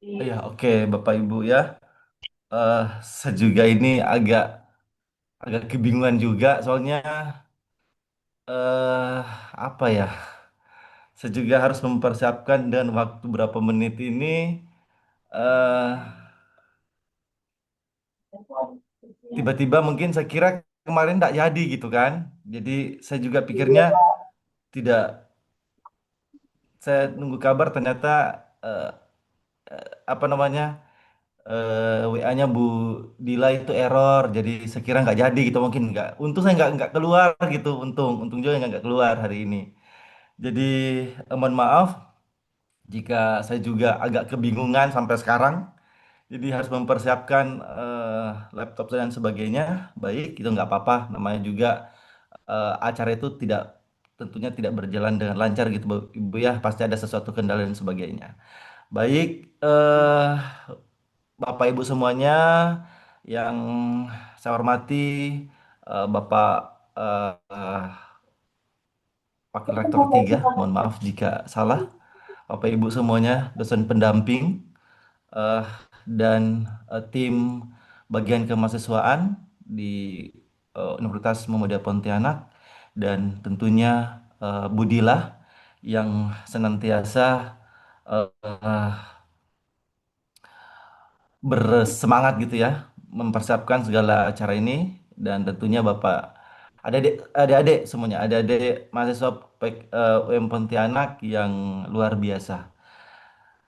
Ya, oke, Bapak Ibu ya. Eh, saya juga ini agak agak kebingungan juga soalnya apa ya? Saya juga harus mempersiapkan dan waktu berapa menit ini eh tiba-tiba mungkin saya kira kemarin tidak jadi gitu kan. Jadi saya juga pikirnya tidak saya nunggu kabar ternyata eh, apa namanya? WA-nya Bu Dila itu error, jadi saya kira nggak jadi gitu mungkin nggak. Untung saya nggak keluar gitu, untung juga nggak keluar hari ini. Jadi mohon maaf jika saya juga agak kebingungan sampai sekarang. Jadi harus mempersiapkan laptop dan sebagainya. Baik, itu nggak apa-apa. Namanya juga acara itu tentunya tidak berjalan dengan lancar gitu, Ibu ya. Pasti ada sesuatu kendala dan sebagainya. Baik, Bapak Ibu semuanya yang saya hormati, Bapak Wakil Rektor ketiga, mohon maaf jika salah. Bapak Ibu semuanya, dosen pendamping, eh, dan tim bagian kemahasiswaan di Universitas Muhammadiyah Pontianak, dan tentunya Budilah yang senantiasa eh, bersemangat gitu ya mempersiapkan segala acara ini, dan tentunya Bapak adik-adik semuanya, adik-adik mahasiswa UM Pontianak yang luar biasa.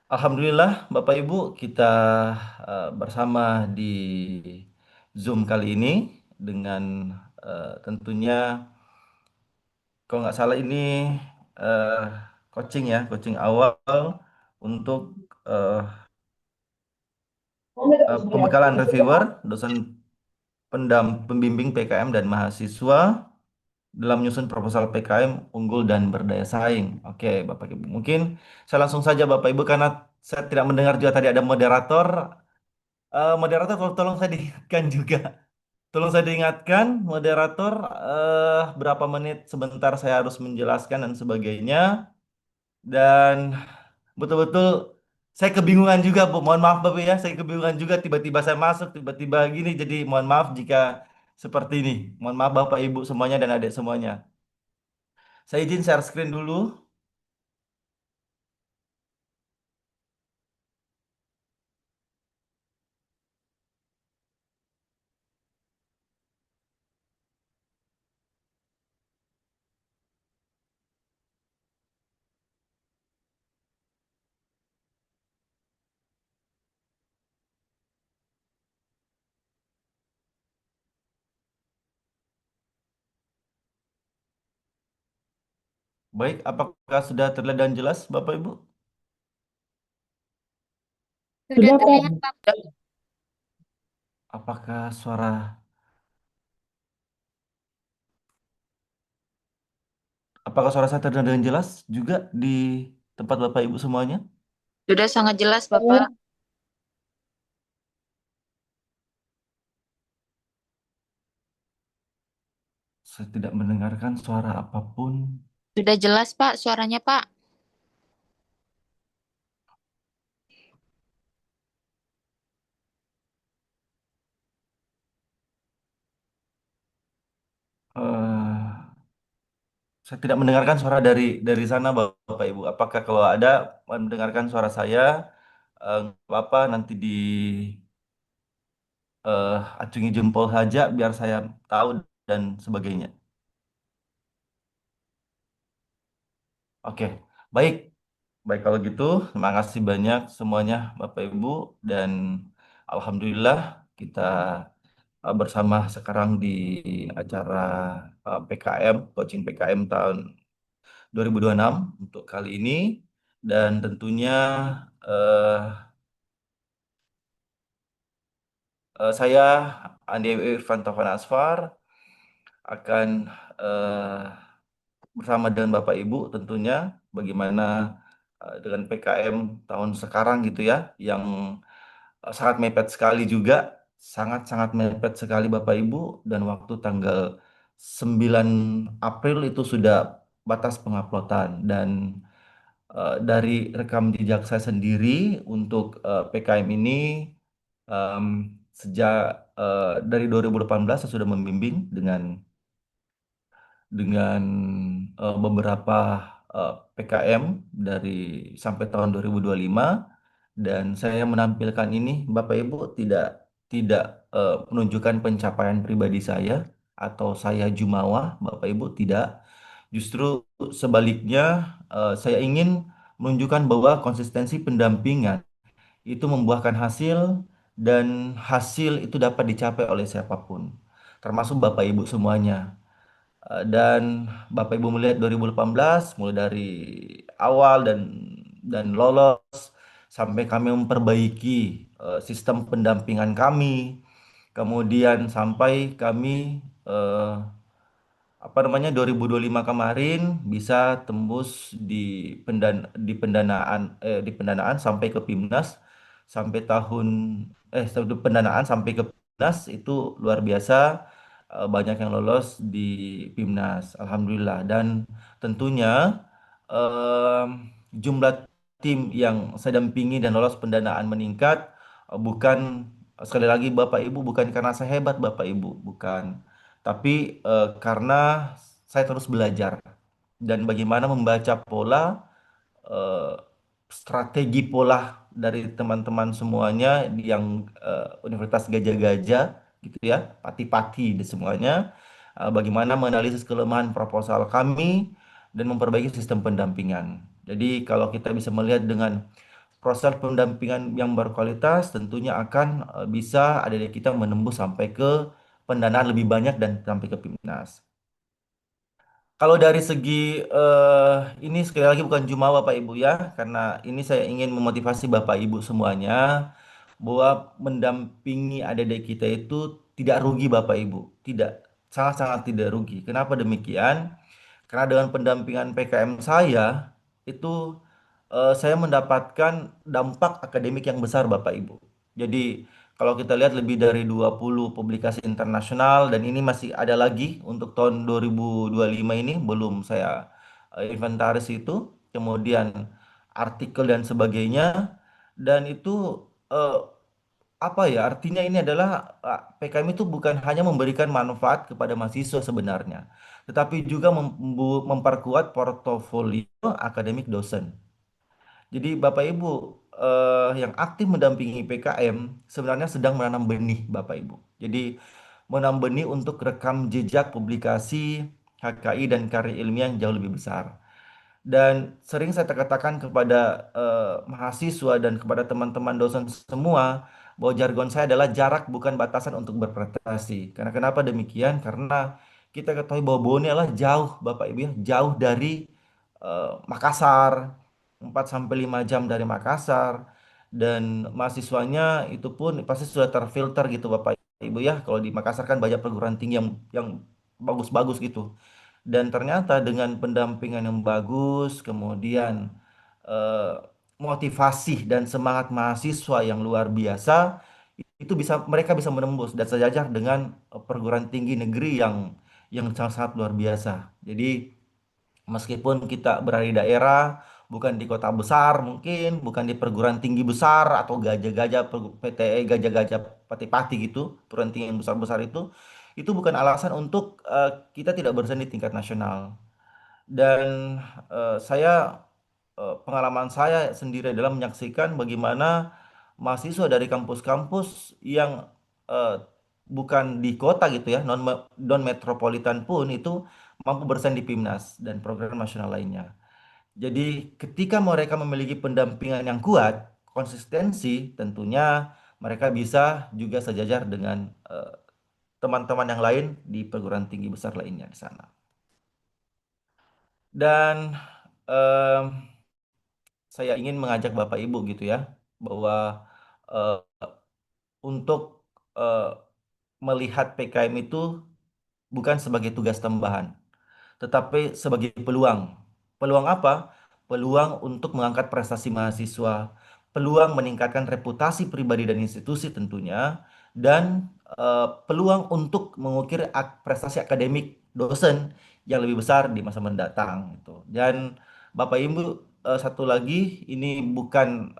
Alhamdulillah Bapak Ibu, kita bersama di Zoom kali ini dengan tentunya kalau nggak salah ini eh, coaching awal untuk eh, pembekalan reviewer, dosen pembimbing PKM dan mahasiswa dalam menyusun proposal PKM unggul dan berdaya saing. Oke, Bapak Ibu. Mungkin saya langsung saja Bapak Ibu karena saya tidak mendengar juga tadi ada moderator. Moderator tolong saya diingatkan juga. Tolong saya diingatkan moderator berapa menit sebentar saya harus menjelaskan dan sebagainya. Dan betul-betul saya kebingungan juga, Bu. Mohon maaf, Bapak ya. Saya kebingungan juga tiba-tiba saya masuk, tiba-tiba gini. Jadi mohon maaf jika seperti ini. Mohon maaf Bapak Ibu semuanya dan adik semuanya. Saya izin share screen dulu. Baik, apakah sudah terlihat dan jelas, Bapak Ibu? Sudah terlihat, Pak. Apakah suara saya terdengar dengan jelas juga di tempat Bapak Ibu semuanya? Sudah sangat jelas, Bapak. Saya tidak mendengarkan suara apapun. Sudah jelas, Pak, suaranya, Pak. eh saya tidak mendengarkan suara dari sana, Bapak Ibu. Apakah kalau ada mendengarkan suara saya, nggak apa-apa nanti di acungi jempol saja biar saya tahu dan sebagainya. Oke, baik. Baik kalau gitu, terima kasih banyak semuanya Bapak Ibu, dan Alhamdulillah kita bersama sekarang di acara PKM, coaching PKM tahun 2026 untuk kali ini, dan tentunya eh, saya Andi Irfan Taufan Asfar akan eh, bersama dengan Bapak Ibu tentunya bagaimana dengan PKM tahun sekarang gitu ya, yang sangat mepet sekali juga, sangat-sangat mepet sekali Bapak Ibu, dan waktu tanggal 9 April itu sudah batas penguploadan, dan dari rekam jejak saya sendiri untuk PKM ini em, sejak dari 2018 saya sudah membimbing dengan beberapa PKM dari sampai tahun 2025 dan saya menampilkan ini Bapak Ibu tidak tidak menunjukkan pencapaian pribadi saya atau saya jumawa Bapak Ibu tidak, justru sebaliknya saya ingin menunjukkan bahwa konsistensi pendampingan itu membuahkan hasil dan hasil itu dapat dicapai oleh siapapun termasuk Bapak Ibu semuanya. Dan Bapak Ibu melihat 2018 mulai dari awal dan lolos sampai kami memperbaiki sistem pendampingan kami, kemudian sampai kami eh, apa namanya 2025 kemarin bisa tembus di pendanaan di pendanaan sampai ke PIMNAS sampai tahun sampai pendanaan sampai ke PIMNAS itu luar biasa, banyak yang lolos di PIMNAS Alhamdulillah dan tentunya em, jumlah tim yang saya dampingi dan lolos pendanaan meningkat, bukan sekali lagi Bapak Ibu bukan karena saya hebat Bapak Ibu bukan, tapi karena saya terus belajar dan bagaimana membaca pola, eh, strategi pola dari teman-teman semuanya yang Universitas Gajah-Gajah gitu ya, Pati-Pati dan semuanya, bagaimana menganalisis kelemahan proposal kami dan memperbaiki sistem pendampingan. Jadi kalau kita bisa melihat dengan proses pendampingan yang berkualitas, tentunya akan bisa adik-adik kita menembus sampai ke pendanaan lebih banyak dan sampai ke PIMNAS. Kalau dari segi ini sekali lagi bukan cuma Bapak Ibu ya, karena ini saya ingin memotivasi Bapak Ibu semuanya bahwa mendampingi adik-adik kita itu tidak rugi Bapak Ibu, tidak, sangat-sangat tidak rugi. Kenapa demikian? Karena dengan pendampingan PKM saya itu saya mendapatkan dampak akademik yang besar Bapak Ibu. Jadi kalau kita lihat lebih dari 20 publikasi internasional dan ini masih ada lagi untuk tahun 2025 ini belum saya inventaris itu. Kemudian artikel dan sebagainya dan itu eh, apa ya artinya ini adalah PKM itu bukan hanya memberikan manfaat kepada mahasiswa sebenarnya, tetapi juga memperkuat portofolio akademik dosen. Jadi Bapak Ibu yang aktif mendampingi PKM sebenarnya sedang menanam benih Bapak Ibu. Jadi menanam benih untuk rekam jejak publikasi HKI dan karya ilmiah yang jauh lebih besar. Dan sering saya katakan kepada mahasiswa dan kepada teman-teman dosen semua bahwa jargon saya adalah jarak bukan batasan untuk berprestasi. Karena kenapa demikian? Karena kita ketahui bahwa Bone adalah jauh Bapak Ibu ya, jauh dari Makassar, 4 sampai 5 jam dari Makassar dan mahasiswanya itu pun pasti sudah terfilter gitu Bapak Ibu ya. Kalau di Makassar kan banyak perguruan tinggi yang bagus-bagus gitu. Dan ternyata dengan pendampingan yang bagus, kemudian eh, motivasi dan semangat mahasiswa yang luar biasa, itu bisa mereka bisa menembus dan sejajar dengan perguruan tinggi negeri yang sangat-sangat luar biasa. Jadi meskipun kita berada di daerah, bukan di kota besar mungkin, bukan di perguruan tinggi besar atau gajah-gajah PTE gajah-gajah pati-pati gitu, perguruan tinggi yang besar-besar itu bukan alasan untuk kita tidak bersaing di tingkat nasional. Dan saya pengalaman saya sendiri adalah menyaksikan bagaimana mahasiswa dari kampus-kampus yang eh, bukan di kota gitu ya, non metropolitan pun itu mampu bersaing di PIMNAS dan program nasional lainnya. Jadi ketika mereka memiliki pendampingan yang kuat, konsistensi, tentunya mereka bisa juga sejajar dengan teman-teman yang lain di perguruan tinggi besar lainnya di sana. Dan em, saya ingin mengajak Bapak Ibu gitu ya, bahwa eh, untuk eh, melihat PKM itu bukan sebagai tugas tambahan, tetapi sebagai peluang. Peluang apa? Peluang untuk mengangkat prestasi mahasiswa, peluang meningkatkan reputasi pribadi dan institusi tentunya, dan peluang untuk mengukir prestasi akademik dosen yang lebih besar di masa mendatang. Gitu. Dan Bapak Ibu satu lagi, ini bukan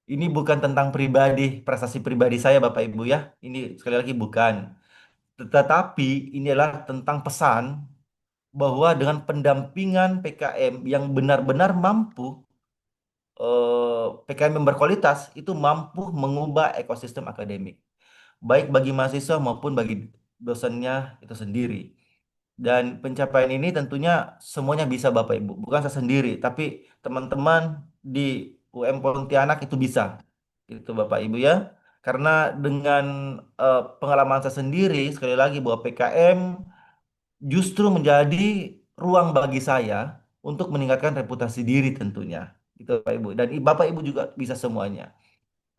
ini bukan tentang pribadi, prestasi pribadi saya Bapak Ibu ya. Ini sekali lagi bukan. Tetapi ini adalah tentang pesan bahwa dengan pendampingan PKM yang benar-benar mampu, PKM yang berkualitas itu mampu mengubah ekosistem akademik, baik bagi mahasiswa maupun bagi dosennya itu sendiri. Dan pencapaian ini tentunya semuanya bisa Bapak Ibu, bukan saya sendiri, tapi teman-teman di UM Pontianak itu bisa, itu Bapak Ibu ya. Karena dengan pengalaman saya sendiri, sekali lagi bahwa PKM justru menjadi ruang bagi saya untuk meningkatkan reputasi diri tentunya, itu Bapak Ibu. Dan Bapak Ibu juga bisa semuanya.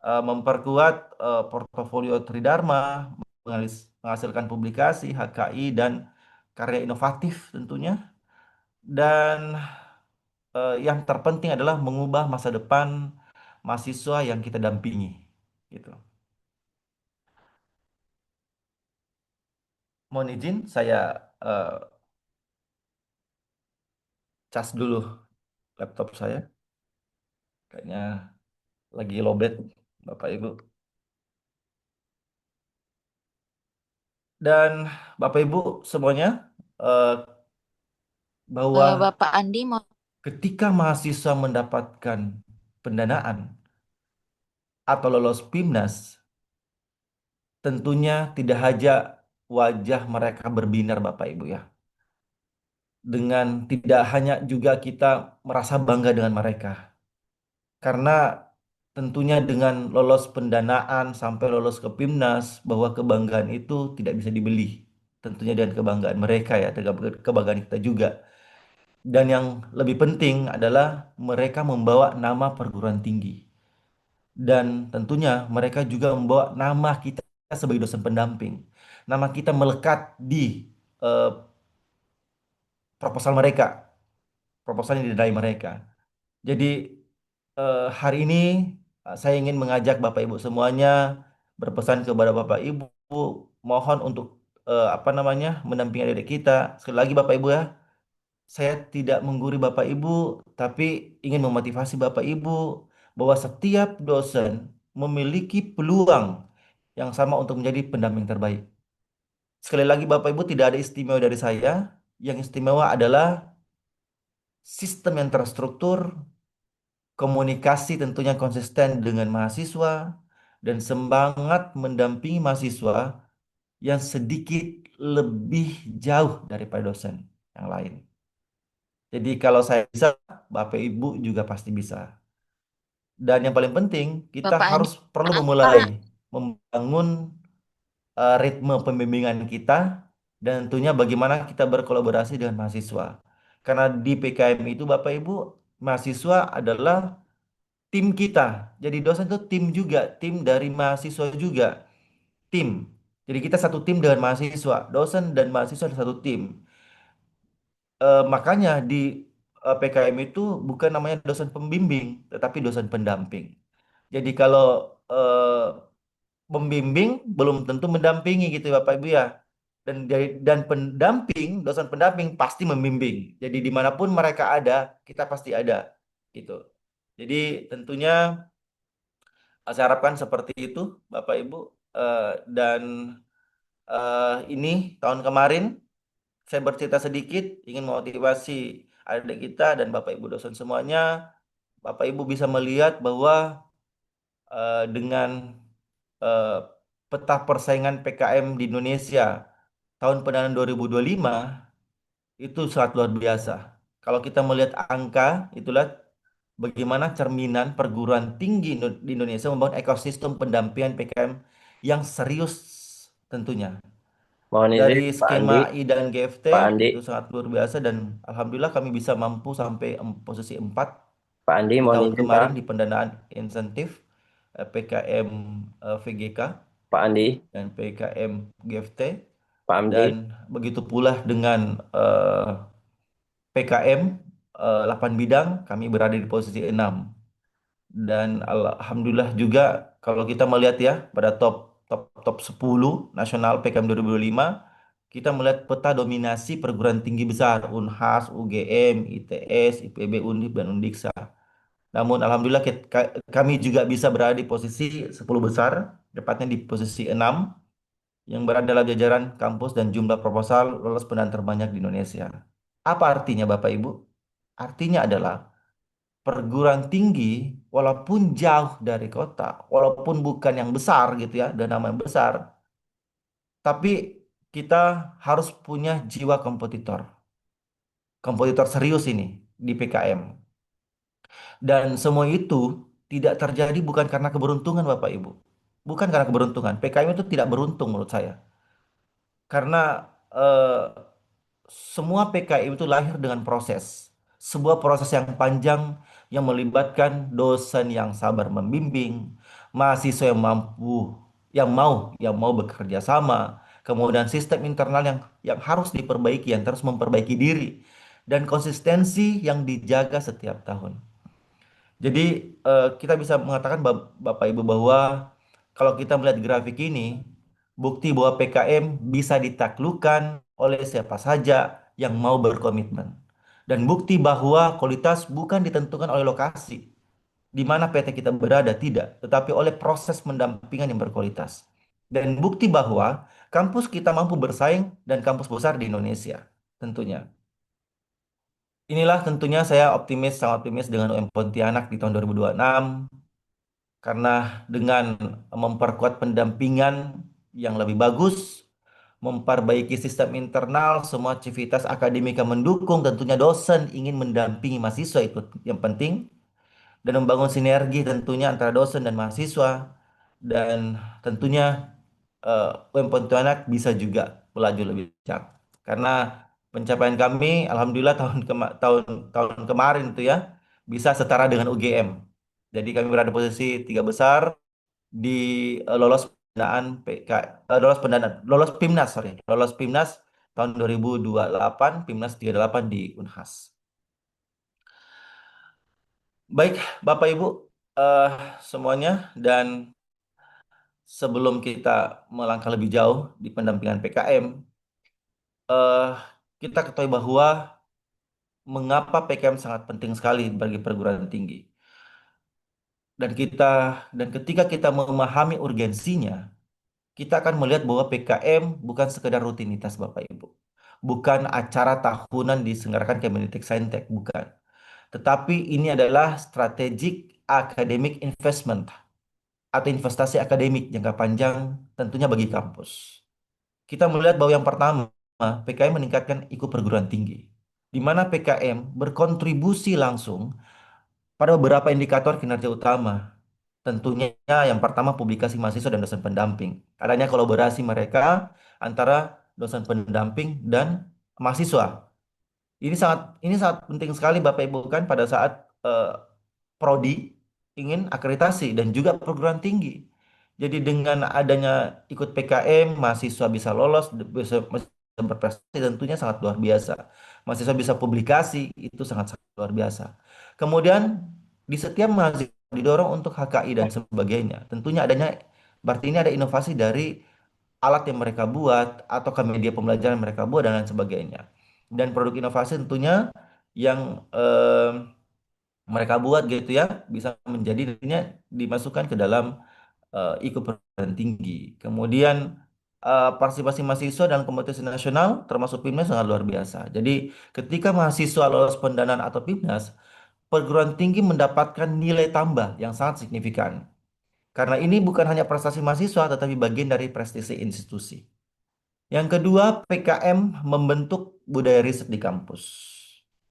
Memperkuat portofolio Tridharma, menghasilkan publikasi, HKI, dan karya inovatif tentunya. Dan yang terpenting adalah mengubah masa depan mahasiswa yang kita dampingi. Gitu. Mohon izin, saya eh, cas dulu laptop saya. Kayaknya lagi lowbat, Bapak Ibu. Dan Bapak Ibu semuanya, eh, bahwa Bapak Andi mau ketika mahasiswa mendapatkan pendanaan atau lolos PIMNAS, tentunya tidak saja wajah mereka berbinar Bapak Ibu ya. Dengan tidak hanya juga kita merasa bangga dengan mereka. Karena tentunya dengan lolos pendanaan sampai lolos ke PIMNAS, bahwa kebanggaan itu tidak bisa dibeli. Tentunya dengan kebanggaan mereka ya, dengan kebanggaan kita juga. Dan yang lebih penting adalah mereka membawa nama perguruan tinggi. Dan tentunya mereka juga membawa nama kita sebagai dosen pendamping. Nama kita melekat di eh, proposal mereka, proposal yang dinilai mereka. Jadi hari ini saya ingin mengajak Bapak Ibu semuanya, berpesan kepada Bapak Ibu, mohon untuk apa namanya, mendampingi adik kita. Sekali lagi Bapak Ibu ya, saya tidak menggurui Bapak Ibu, tapi ingin memotivasi Bapak Ibu bahwa setiap dosen memiliki peluang yang sama untuk menjadi pendamping terbaik. Sekali lagi Bapak Ibu, tidak ada istimewa dari saya. Yang istimewa adalah sistem yang terstruktur, komunikasi tentunya konsisten dengan mahasiswa, dan semangat mendampingi mahasiswa yang sedikit lebih jauh daripada dosen yang lain. Jadi kalau saya bisa, Bapak Ibu juga pasti bisa. Dan yang paling penting, kita Bapak Andi, harus perlu maaf memulai Pak. membangun ritme pembimbingan kita, dan tentunya bagaimana kita berkolaborasi dengan mahasiswa. Karena di PKM itu Bapak Ibu, mahasiswa adalah tim kita. Jadi dosen itu tim juga, tim dari mahasiswa juga, tim. Jadi kita satu tim dengan mahasiswa, dosen dan mahasiswa adalah satu tim. Makanya di PKM itu bukan namanya dosen pembimbing, tetapi dosen pendamping. Jadi kalau eh, membimbing belum tentu mendampingi gitu ya Bapak Ibu ya. Dan pendamping, dosen pendamping pasti membimbing. Jadi dimanapun mereka ada, kita pasti ada gitu. Jadi tentunya saya harapkan seperti itu Bapak Ibu. Dan ini tahun kemarin saya bercerita sedikit, ingin memotivasi adik kita dan Bapak Ibu dosen semuanya. Bapak Ibu bisa melihat bahwa dengan eh, peta persaingan PKM di Indonesia tahun pendanaan 2025 itu sangat luar biasa. Kalau kita melihat angka, itulah bagaimana cerminan perguruan tinggi di Indonesia membangun ekosistem pendampingan PKM yang serius tentunya. Mohon Dari izin Pak skema Andi, I dan GFT Pak Andi, itu sangat luar biasa, dan alhamdulillah kami bisa mampu sampai posisi 4 Pak Andi, di mohon tahun izin Pak, kemarin di pendanaan insentif PKM VGK Pak Andi, dan PKM GFT, Pak Andi, dan begitu pula dengan PKM 8 bidang kami berada di posisi 6. Dan alhamdulillah juga kalau kita melihat ya pada top top top 10 nasional PKM 2025, kita melihat peta dominasi perguruan tinggi besar, Unhas, UGM, ITS, IPB, Undip, dan Undiksa. Namun alhamdulillah kami juga bisa berada di posisi 10 besar, tepatnya di posisi 6, yang berada dalam jajaran kampus dan jumlah proposal lolos pendanaan terbanyak di Indonesia. Apa artinya Bapak Ibu? Artinya adalah perguruan tinggi walaupun jauh dari kota, walaupun bukan yang besar gitu ya, dan nama yang besar, tapi kita harus punya jiwa kompetitor. Kompetitor serius ini di PKM. Dan semua itu tidak terjadi bukan karena keberuntungan Bapak Ibu. Bukan karena keberuntungan. PKM itu tidak beruntung menurut saya. Karena eh, semua PKM itu lahir dengan proses. Sebuah proses yang panjang yang melibatkan dosen yang sabar membimbing, mahasiswa yang mau bekerja sama, kemudian sistem internal yang harus diperbaiki, yang terus memperbaiki diri, dan konsistensi yang dijaga setiap tahun. Jadi kita bisa mengatakan Bapak Ibu bahwa kalau kita melihat grafik ini, bukti bahwa PKM bisa ditaklukkan oleh siapa saja yang mau berkomitmen. Dan bukti bahwa kualitas bukan ditentukan oleh lokasi, di mana PT kita berada tidak, tetapi oleh proses pendampingan yang berkualitas. Dan bukti bahwa kampus kita mampu bersaing dan kampus besar di Indonesia, tentunya. Inilah tentunya saya sangat optimis dengan UM Pontianak di tahun 2026. Karena dengan memperkuat pendampingan yang lebih bagus, memperbaiki sistem internal, semua aktivitas akademika mendukung, tentunya dosen ingin mendampingi mahasiswa itu yang penting, dan membangun sinergi tentunya antara dosen dan mahasiswa, dan tentunya UM Pontianak bisa juga melaju lebih kencang. Karena pencapaian kami, alhamdulillah tahun kemarin itu ya bisa setara dengan UGM. Jadi kami berada di posisi 3 besar di lolos pendanaan lolos PIMNAS, sorry, lolos PIMNAS tahun 2028, PIMNAS 38 di Unhas. Baik, Bapak Ibu eh, semuanya, dan sebelum kita melangkah lebih jauh di pendampingan PKM, eh, kita ketahui bahwa mengapa PKM sangat penting sekali bagi perguruan tinggi. Dan ketika kita memahami urgensinya, kita akan melihat bahwa PKM bukan sekedar rutinitas Bapak Ibu. Bukan acara tahunan diselenggarakan Kemendikbud Saintek, bukan. Tetapi ini adalah strategic academic investment atau investasi akademik jangka panjang tentunya bagi kampus. Kita melihat bahwa yang pertama, PKM meningkatkan ikut perguruan tinggi, di mana PKM berkontribusi langsung pada beberapa indikator kinerja utama. Tentunya yang pertama publikasi mahasiswa dan dosen pendamping. Adanya kolaborasi mereka antara dosen pendamping dan mahasiswa. Ini sangat penting sekali Bapak Ibu kan pada saat prodi ingin akreditasi dan juga perguruan tinggi. Jadi dengan adanya ikut PKM, mahasiswa bisa lolos, bisa berprestasi, tentunya sangat luar biasa. Mahasiswa bisa publikasi, itu sangat luar biasa. Kemudian di setiap mahasiswa didorong untuk HKI dan sebagainya. Tentunya berarti ini ada inovasi dari alat yang mereka buat atau ke media pembelajaran yang mereka buat dan lain sebagainya. Dan produk inovasi tentunya yang mereka buat gitu ya bisa menjadi dirinya dimasukkan ke dalam ikut perguruan tinggi. Kemudian partisipasi mahasiswa dalam kompetisi nasional termasuk PIMNAS sangat luar biasa. Jadi ketika mahasiswa lolos pendanaan atau PIMNAS, perguruan tinggi mendapatkan nilai tambah yang sangat signifikan. Karena ini bukan hanya prestasi mahasiswa tetapi bagian dari prestasi institusi. Yang kedua, PKM membentuk budaya riset di kampus.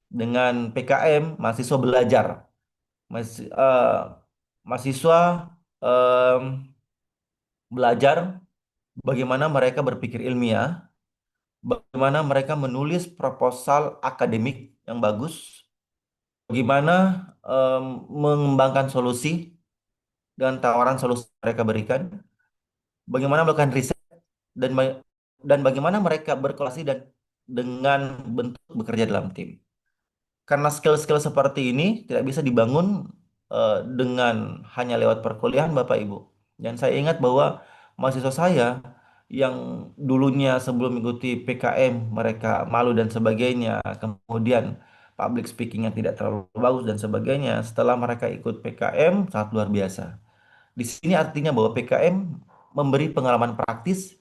Dengan PKM, mahasiswa belajar. Mahasiswa em, belajar bagaimana mereka berpikir ilmiah, bagaimana mereka menulis proposal akademik yang bagus, bagaimana mengembangkan solusi dengan tawaran solusi yang mereka berikan, bagaimana melakukan riset, dan bagaimana mereka berkolaborasi dan dengan bentuk bekerja dalam tim. Karena skill-skill seperti ini tidak bisa dibangun dengan hanya lewat perkuliahan Bapak Ibu. Dan saya ingat bahwa mahasiswa saya yang dulunya sebelum mengikuti PKM mereka malu dan sebagainya, kemudian public speaking yang tidak terlalu bagus dan sebagainya, setelah mereka ikut PKM sangat luar biasa. Di sini artinya bahwa PKM memberi pengalaman praktis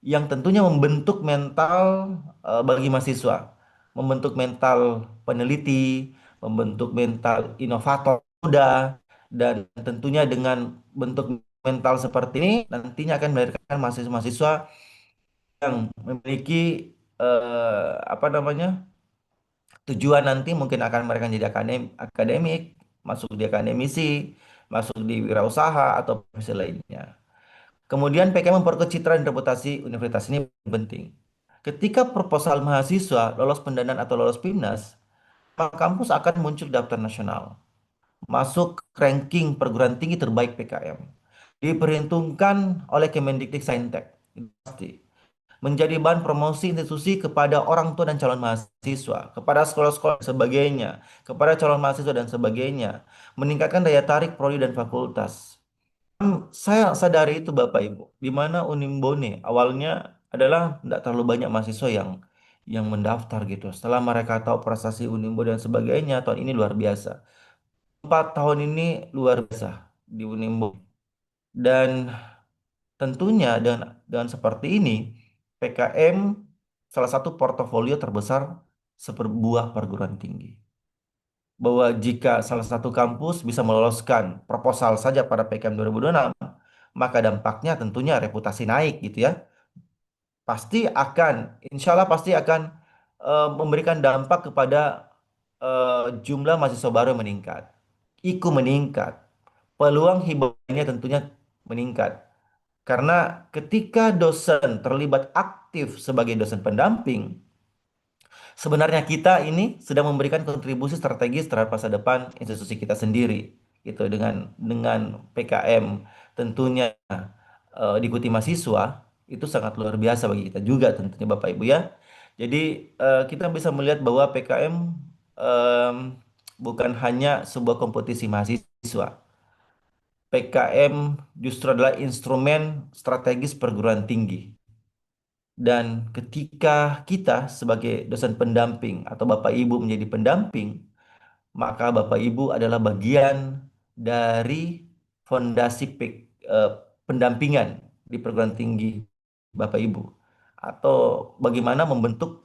yang tentunya membentuk mental bagi mahasiswa, membentuk mental peneliti, membentuk mental inovator muda, dan tentunya dengan bentuk mental seperti ini nantinya akan melahirkan mahasiswa-mahasiswa yang memiliki apa namanya tujuan nanti mungkin akan mereka jadi akademik, masuk di akademisi, masuk di wirausaha atau profesi lainnya. Kemudian PKM memperkuat citra dan reputasi universitas ini penting. Ketika proposal mahasiswa lolos pendanaan atau lolos PIMNAS, maka kampus akan muncul di daftar nasional, masuk ranking perguruan tinggi terbaik PKM. Diperhitungkan oleh Kemendikbudristek, itu pasti. Menjadi bahan promosi institusi kepada orang tua dan calon mahasiswa, kepada sekolah-sekolah dan sebagainya, kepada calon mahasiswa dan sebagainya, meningkatkan daya tarik prodi dan fakultas. Saya sadari itu Bapak Ibu, di mana Unimbone awalnya adalah tidak terlalu banyak mahasiswa yang mendaftar gitu. Setelah mereka tahu prestasi Unimbo dan sebagainya, tahun ini luar biasa. 4 tahun ini luar biasa di Unimbo. Dan tentunya dengan seperti ini, PKM salah satu portofolio terbesar sebuah perguruan tinggi. Bahwa jika salah satu kampus bisa meloloskan proposal saja pada PKM 2026, maka dampaknya tentunya reputasi naik gitu ya. Pasti akan, insya Allah pasti akan memberikan dampak kepada jumlah mahasiswa baru yang meningkat. IKU meningkat, peluang hibahnya tentunya meningkat. Karena ketika dosen terlibat aktif sebagai dosen pendamping, sebenarnya kita ini sedang memberikan kontribusi strategis terhadap masa depan institusi kita sendiri, gitu dengan PKM tentunya diikuti mahasiswa itu sangat luar biasa bagi kita juga tentunya Bapak Ibu ya. Jadi kita bisa melihat bahwa PKM em, bukan hanya sebuah kompetisi mahasiswa. PKM justru adalah instrumen strategis perguruan tinggi. Dan ketika kita sebagai dosen pendamping atau Bapak Ibu menjadi pendamping, maka Bapak Ibu adalah bagian dari fondasi eh, pendampingan di perguruan tinggi Bapak Ibu. Atau bagaimana membentuk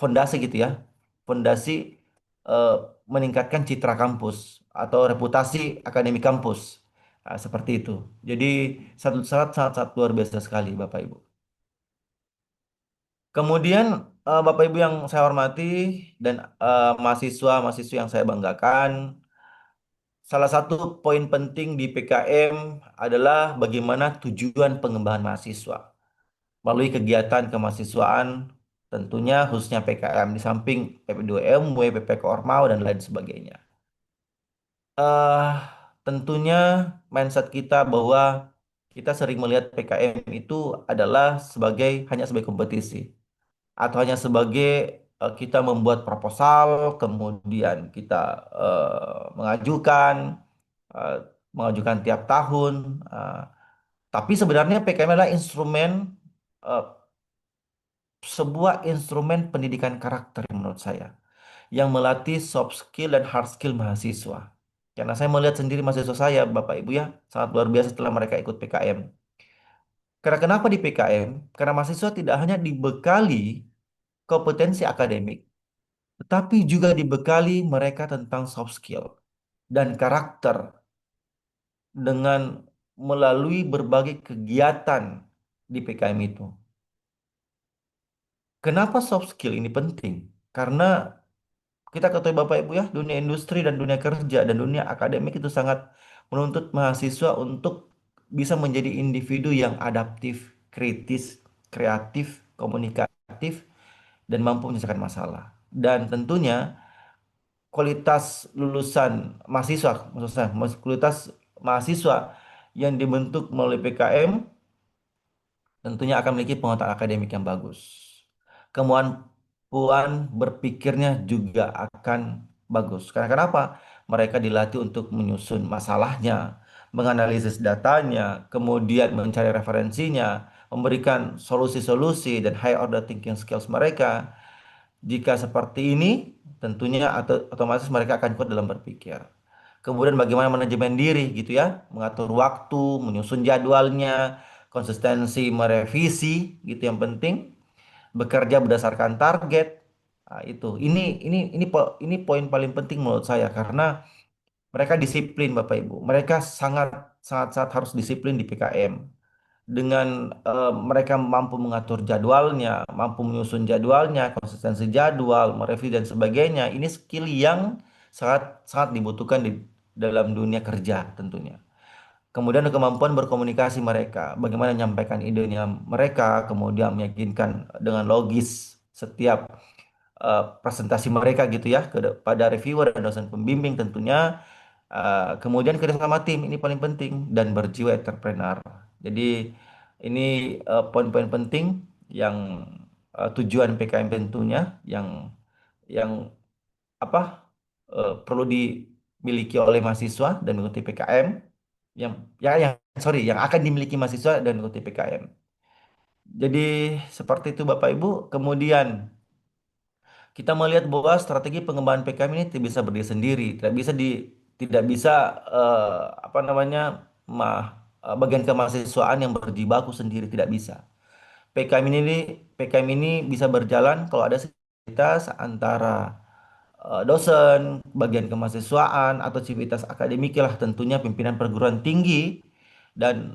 fondasi gitu ya. Fondasi eh, meningkatkan citra kampus atau reputasi akademi kampus. Nah, seperti itu. Jadi satu saat sangat luar biasa sekali Bapak Ibu. Kemudian Bapak Ibu yang saya hormati dan mahasiswa-mahasiswi yang saya banggakan, salah satu poin penting di PKM adalah bagaimana tujuan pengembangan mahasiswa melalui kegiatan kemahasiswaan, tentunya khususnya PKM di samping PP2MW, PPK Ormawa dan lain sebagainya. eh Tentunya mindset kita bahwa kita sering melihat PKM itu adalah hanya sebagai kompetisi atau hanya sebagai kita membuat proposal, kemudian kita mengajukan eh, mengajukan tiap tahun. eh, tapi sebenarnya PKM adalah eh, sebuah instrumen pendidikan karakter menurut saya yang melatih soft skill dan hard skill mahasiswa. Karena saya melihat sendiri mahasiswa saya, Bapak Ibu ya, sangat luar biasa setelah mereka ikut PKM. Karena kenapa di PKM? Karena mahasiswa tidak hanya dibekali kompetensi akademik, tetapi juga dibekali mereka tentang soft skill dan karakter dengan melalui berbagai kegiatan di PKM itu. Kenapa soft skill ini penting? Karena kita ketahui Bapak Ibu ya, dunia industri dan dunia kerja dan dunia akademik itu sangat menuntut mahasiswa untuk bisa menjadi individu yang adaptif, kritis, kreatif, komunikatif, dan mampu menyelesaikan masalah. Dan tentunya kualitas lulusan mahasiswa, maksud saya, kualitas mahasiswa yang dibentuk melalui PKM tentunya akan memiliki pengetahuan akademik yang bagus. Kemampuan berpikirnya juga akan bagus. Karena kenapa? Mereka dilatih untuk menyusun masalahnya, menganalisis datanya, kemudian mencari referensinya, memberikan solusi-solusi dan high order thinking skills mereka. Jika seperti ini, tentunya atau otomatis mereka akan kuat dalam berpikir. Kemudian bagaimana manajemen diri gitu ya, mengatur waktu, menyusun jadwalnya, konsistensi merevisi gitu yang penting, bekerja berdasarkan target. Nah, itu. Ini poin paling penting menurut saya karena mereka disiplin Bapak Ibu. Mereka sangat sangat sangat harus disiplin di PKM. Dengan mereka mampu mengatur jadwalnya, mampu menyusun jadwalnya, konsistensi jadwal, mereview dan sebagainya. Ini skill yang sangat sangat dibutuhkan di dalam dunia kerja tentunya. Kemudian kemampuan berkomunikasi mereka, bagaimana menyampaikan idenya mereka, kemudian meyakinkan dengan logis setiap presentasi mereka gitu ya kepada reviewer dan dosen pembimbing tentunya. Kemudian kerjasama tim ini paling penting dan berjiwa entrepreneur. Jadi ini poin-poin penting yang tujuan PKM tentunya yang apa perlu dimiliki oleh mahasiswa dan mengikuti PKM yang sorry yang akan dimiliki mahasiswa dan mengikuti PKM. Jadi seperti itu Bapak Ibu. Kemudian kita melihat bahwa strategi pengembangan PKM ini tidak bisa berdiri sendiri, tidak bisa apa namanya bagian kemahasiswaan yang berjibaku sendiri tidak bisa. PKM ini bisa berjalan kalau ada sinergitas antara dosen, bagian kemahasiswaan atau civitas akademik lah tentunya pimpinan perguruan tinggi dan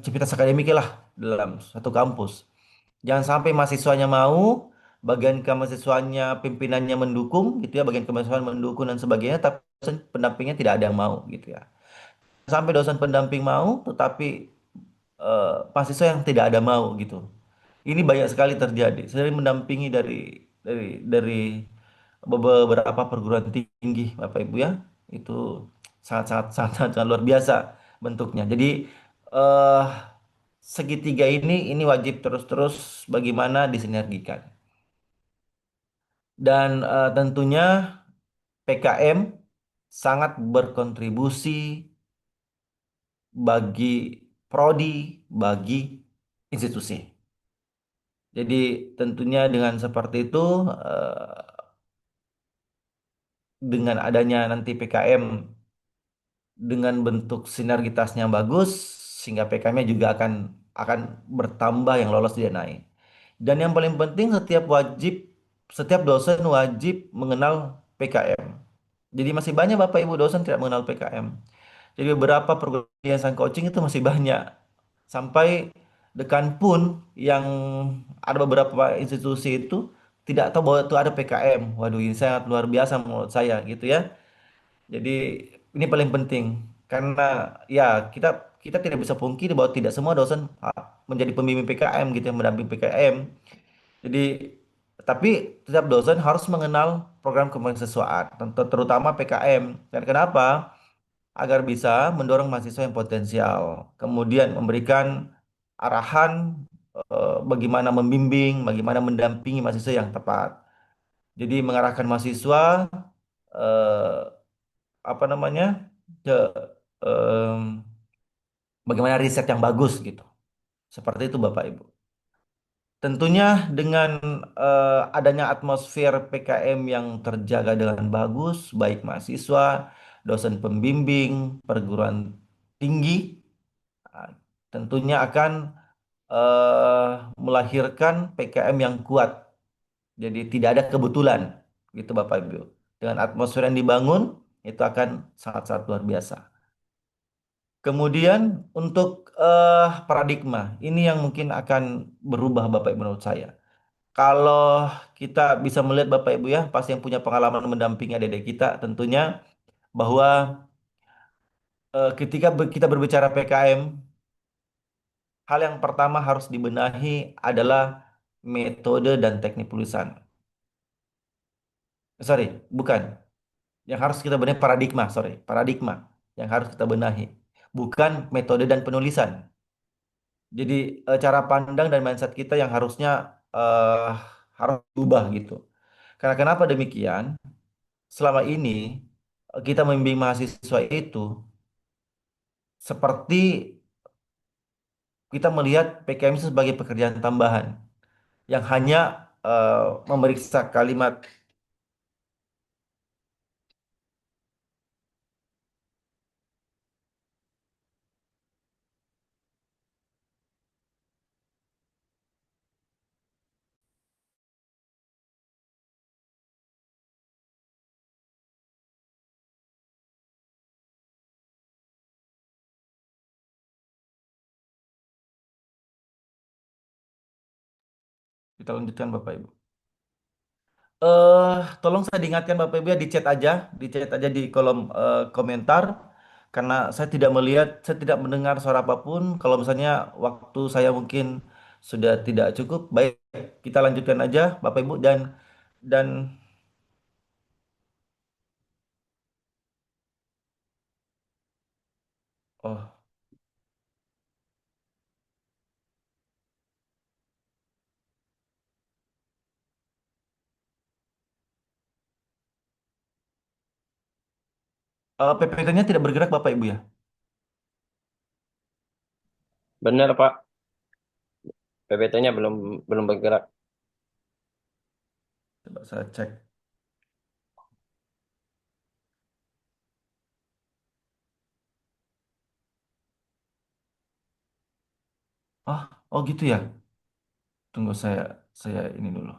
civitas akademik lah dalam satu kampus. Jangan sampai mahasiswanya mau, bagian kemahasiswanya pimpinannya mendukung gitu ya, bagian kemahasiswaan mendukung dan sebagainya, tapi dosen pendampingnya tidak ada yang mau gitu ya. Sampai dosen pendamping mau, tetapi mahasiswa yang tidak ada mau gitu. Ini banyak sekali terjadi. Saya mendampingi dari beberapa perguruan tinggi, Bapak Ibu ya. Itu sangat sangat sangat, sangat, sangat luar biasa bentuknya. Jadi eh segitiga ini wajib terus-terus bagaimana disinergikan. Dan tentunya PKM sangat berkontribusi bagi prodi, bagi institusi. Jadi tentunya dengan seperti itu, dengan adanya nanti PKM dengan bentuk sinergitasnya bagus, sehingga PKM-nya juga akan bertambah yang lolos DNAI. Dan yang paling penting setiap dosen wajib mengenal PKM. Jadi masih banyak Bapak Ibu dosen tidak mengenal PKM. Jadi beberapa program yayasan coaching itu masih banyak. Sampai dekan pun yang ada beberapa institusi itu tidak tahu bahwa itu ada PKM. Waduh, ini sangat luar biasa menurut saya gitu ya. Jadi ini paling penting karena ya kita kita tidak bisa pungkiri bahwa tidak semua dosen menjadi pembimbing PKM gitu yang mendamping PKM. Jadi tapi setiap dosen harus mengenal program kemahasiswaan terutama PKM. Dan kenapa? Agar bisa mendorong mahasiswa yang potensial. Kemudian memberikan arahan bagaimana membimbing, bagaimana mendampingi mahasiswa yang tepat. Jadi mengarahkan mahasiswa eh, apa namanya ke em, bagaimana riset yang bagus gitu. Seperti itu Bapak Ibu. Tentunya dengan adanya atmosfer PKM yang terjaga dengan bagus, baik mahasiswa, dosen pembimbing, perguruan tinggi, ah, tentunya akan eh, melahirkan PKM yang kuat. Jadi tidak ada kebetulan, gitu Bapak Ibu. Dengan atmosfer yang dibangun, itu akan sangat-sangat luar biasa. Kemudian untuk paradigma, ini yang mungkin akan berubah Bapak Ibu menurut saya. Kalau kita bisa melihat Bapak Ibu ya, pasti yang punya pengalaman mendampingi adik-adik kita tentunya bahwa ketika kita berbicara PKM, hal yang pertama harus dibenahi adalah metode dan teknik penulisan. Sorry, bukan. Yang harus kita benahi paradigma, sorry, paradigma yang harus kita benahi, bukan metode dan penulisan. Jadi cara pandang dan mindset kita yang harusnya harus berubah gitu. Karena kenapa demikian? Selama ini kita membimbing mahasiswa itu seperti kita melihat PKM itu sebagai pekerjaan tambahan yang hanya memeriksa kalimat. Kita lanjutkan Bapak Ibu. Tolong saya diingatkan Bapak Ibu ya di chat aja di kolom komentar karena saya tidak melihat, saya tidak mendengar suara apapun. Kalau misalnya waktu saya mungkin sudah tidak cukup, baik kita lanjutkan aja Bapak Ibu dan oh PPT-nya tidak bergerak Bapak Ibu ya. Benar, Pak. PPT-nya belum belum bergerak. Coba saya cek. Ah, oh gitu ya. Tunggu saya ini dulu.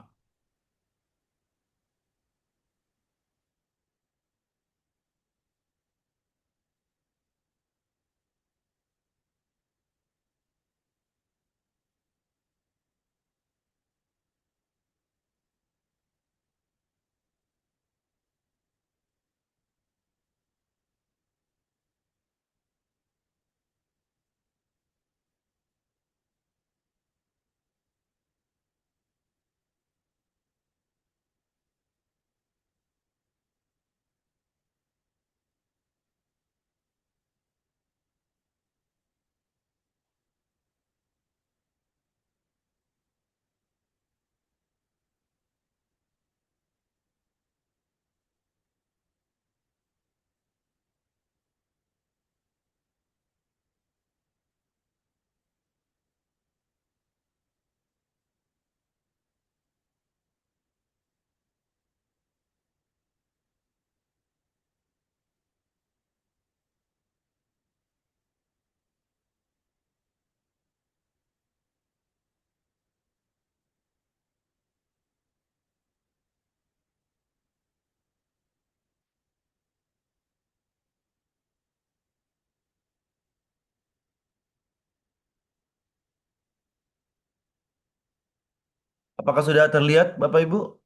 Apakah sudah terlihat Bapak Ibu?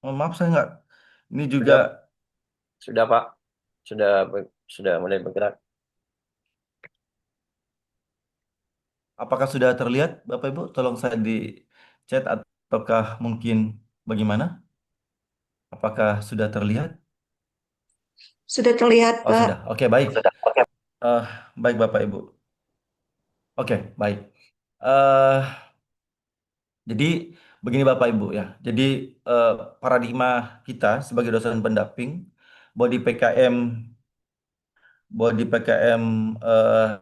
Oh, maaf saya nggak. Ini juga Sudah, sudah, Pak. Sudah mulai bergerak. apakah sudah terlihat Bapak Ibu? Tolong saya di chat ataukah mungkin bagaimana? Apakah sudah terlihat? Sudah terlihat, Oh Pak. sudah. Oke baik. Eh, baik Bapak Ibu. Oke baik. eh jadi begini Bapak Ibu ya. Jadi eh, paradigma kita sebagai dosen pendamping bahwa di PKM bahwa di PKM eh,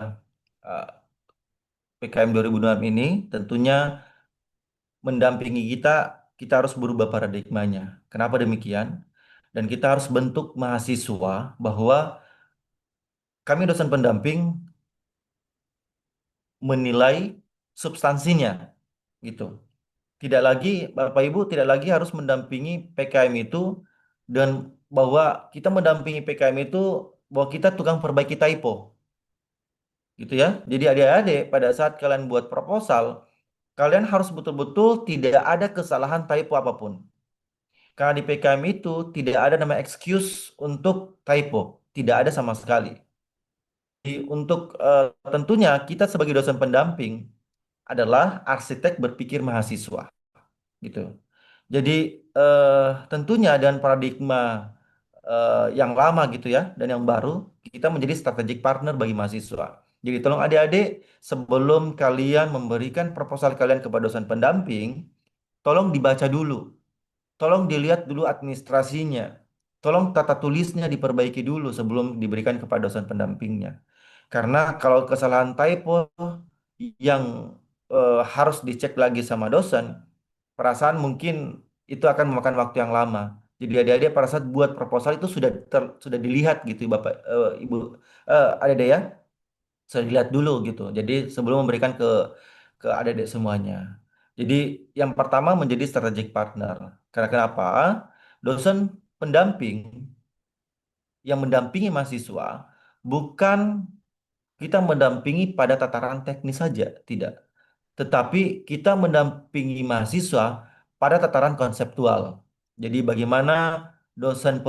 PKM 2006 ini tentunya mendampingi kita, kita harus berubah paradigmanya. Kenapa demikian? Dan kita harus bentuk mahasiswa bahwa kami dosen pendamping menilai substansinya gitu. Tidak lagi Bapak Ibu tidak lagi harus mendampingi PKM itu dan bahwa kita mendampingi PKM itu bahwa kita tukang perbaiki typo gitu ya. Jadi adik-adik pada saat kalian buat proposal, kalian harus betul-betul tidak ada kesalahan typo apapun. Karena di PKM itu tidak ada nama excuse untuk typo, tidak ada sama sekali. Untuk tentunya kita sebagai dosen pendamping adalah arsitek berpikir mahasiswa, gitu. Jadi tentunya dan paradigma yang lama gitu ya dan yang baru kita menjadi strategic partner bagi mahasiswa. Jadi tolong adik-adik sebelum kalian memberikan proposal kalian kepada dosen pendamping, tolong dibaca dulu. Tolong dilihat dulu administrasinya. Tolong tata tulisnya diperbaiki dulu sebelum diberikan kepada dosen pendampingnya. Karena kalau kesalahan typo yang harus dicek lagi sama dosen, perasaan mungkin itu akan memakan waktu yang lama. Jadi adik-adik pada saat buat proposal itu sudah dilihat gitu Bapak Ibu adik-adik ya, sudah dilihat dulu gitu. Jadi sebelum memberikan ke adik-adik semuanya. Jadi yang pertama menjadi strategic partner. Karena kenapa? Dosen pendamping yang mendampingi mahasiswa bukan kita mendampingi pada tataran teknis saja, tidak. Tetapi kita mendampingi mahasiswa pada tataran konseptual. Jadi bagaimana dosen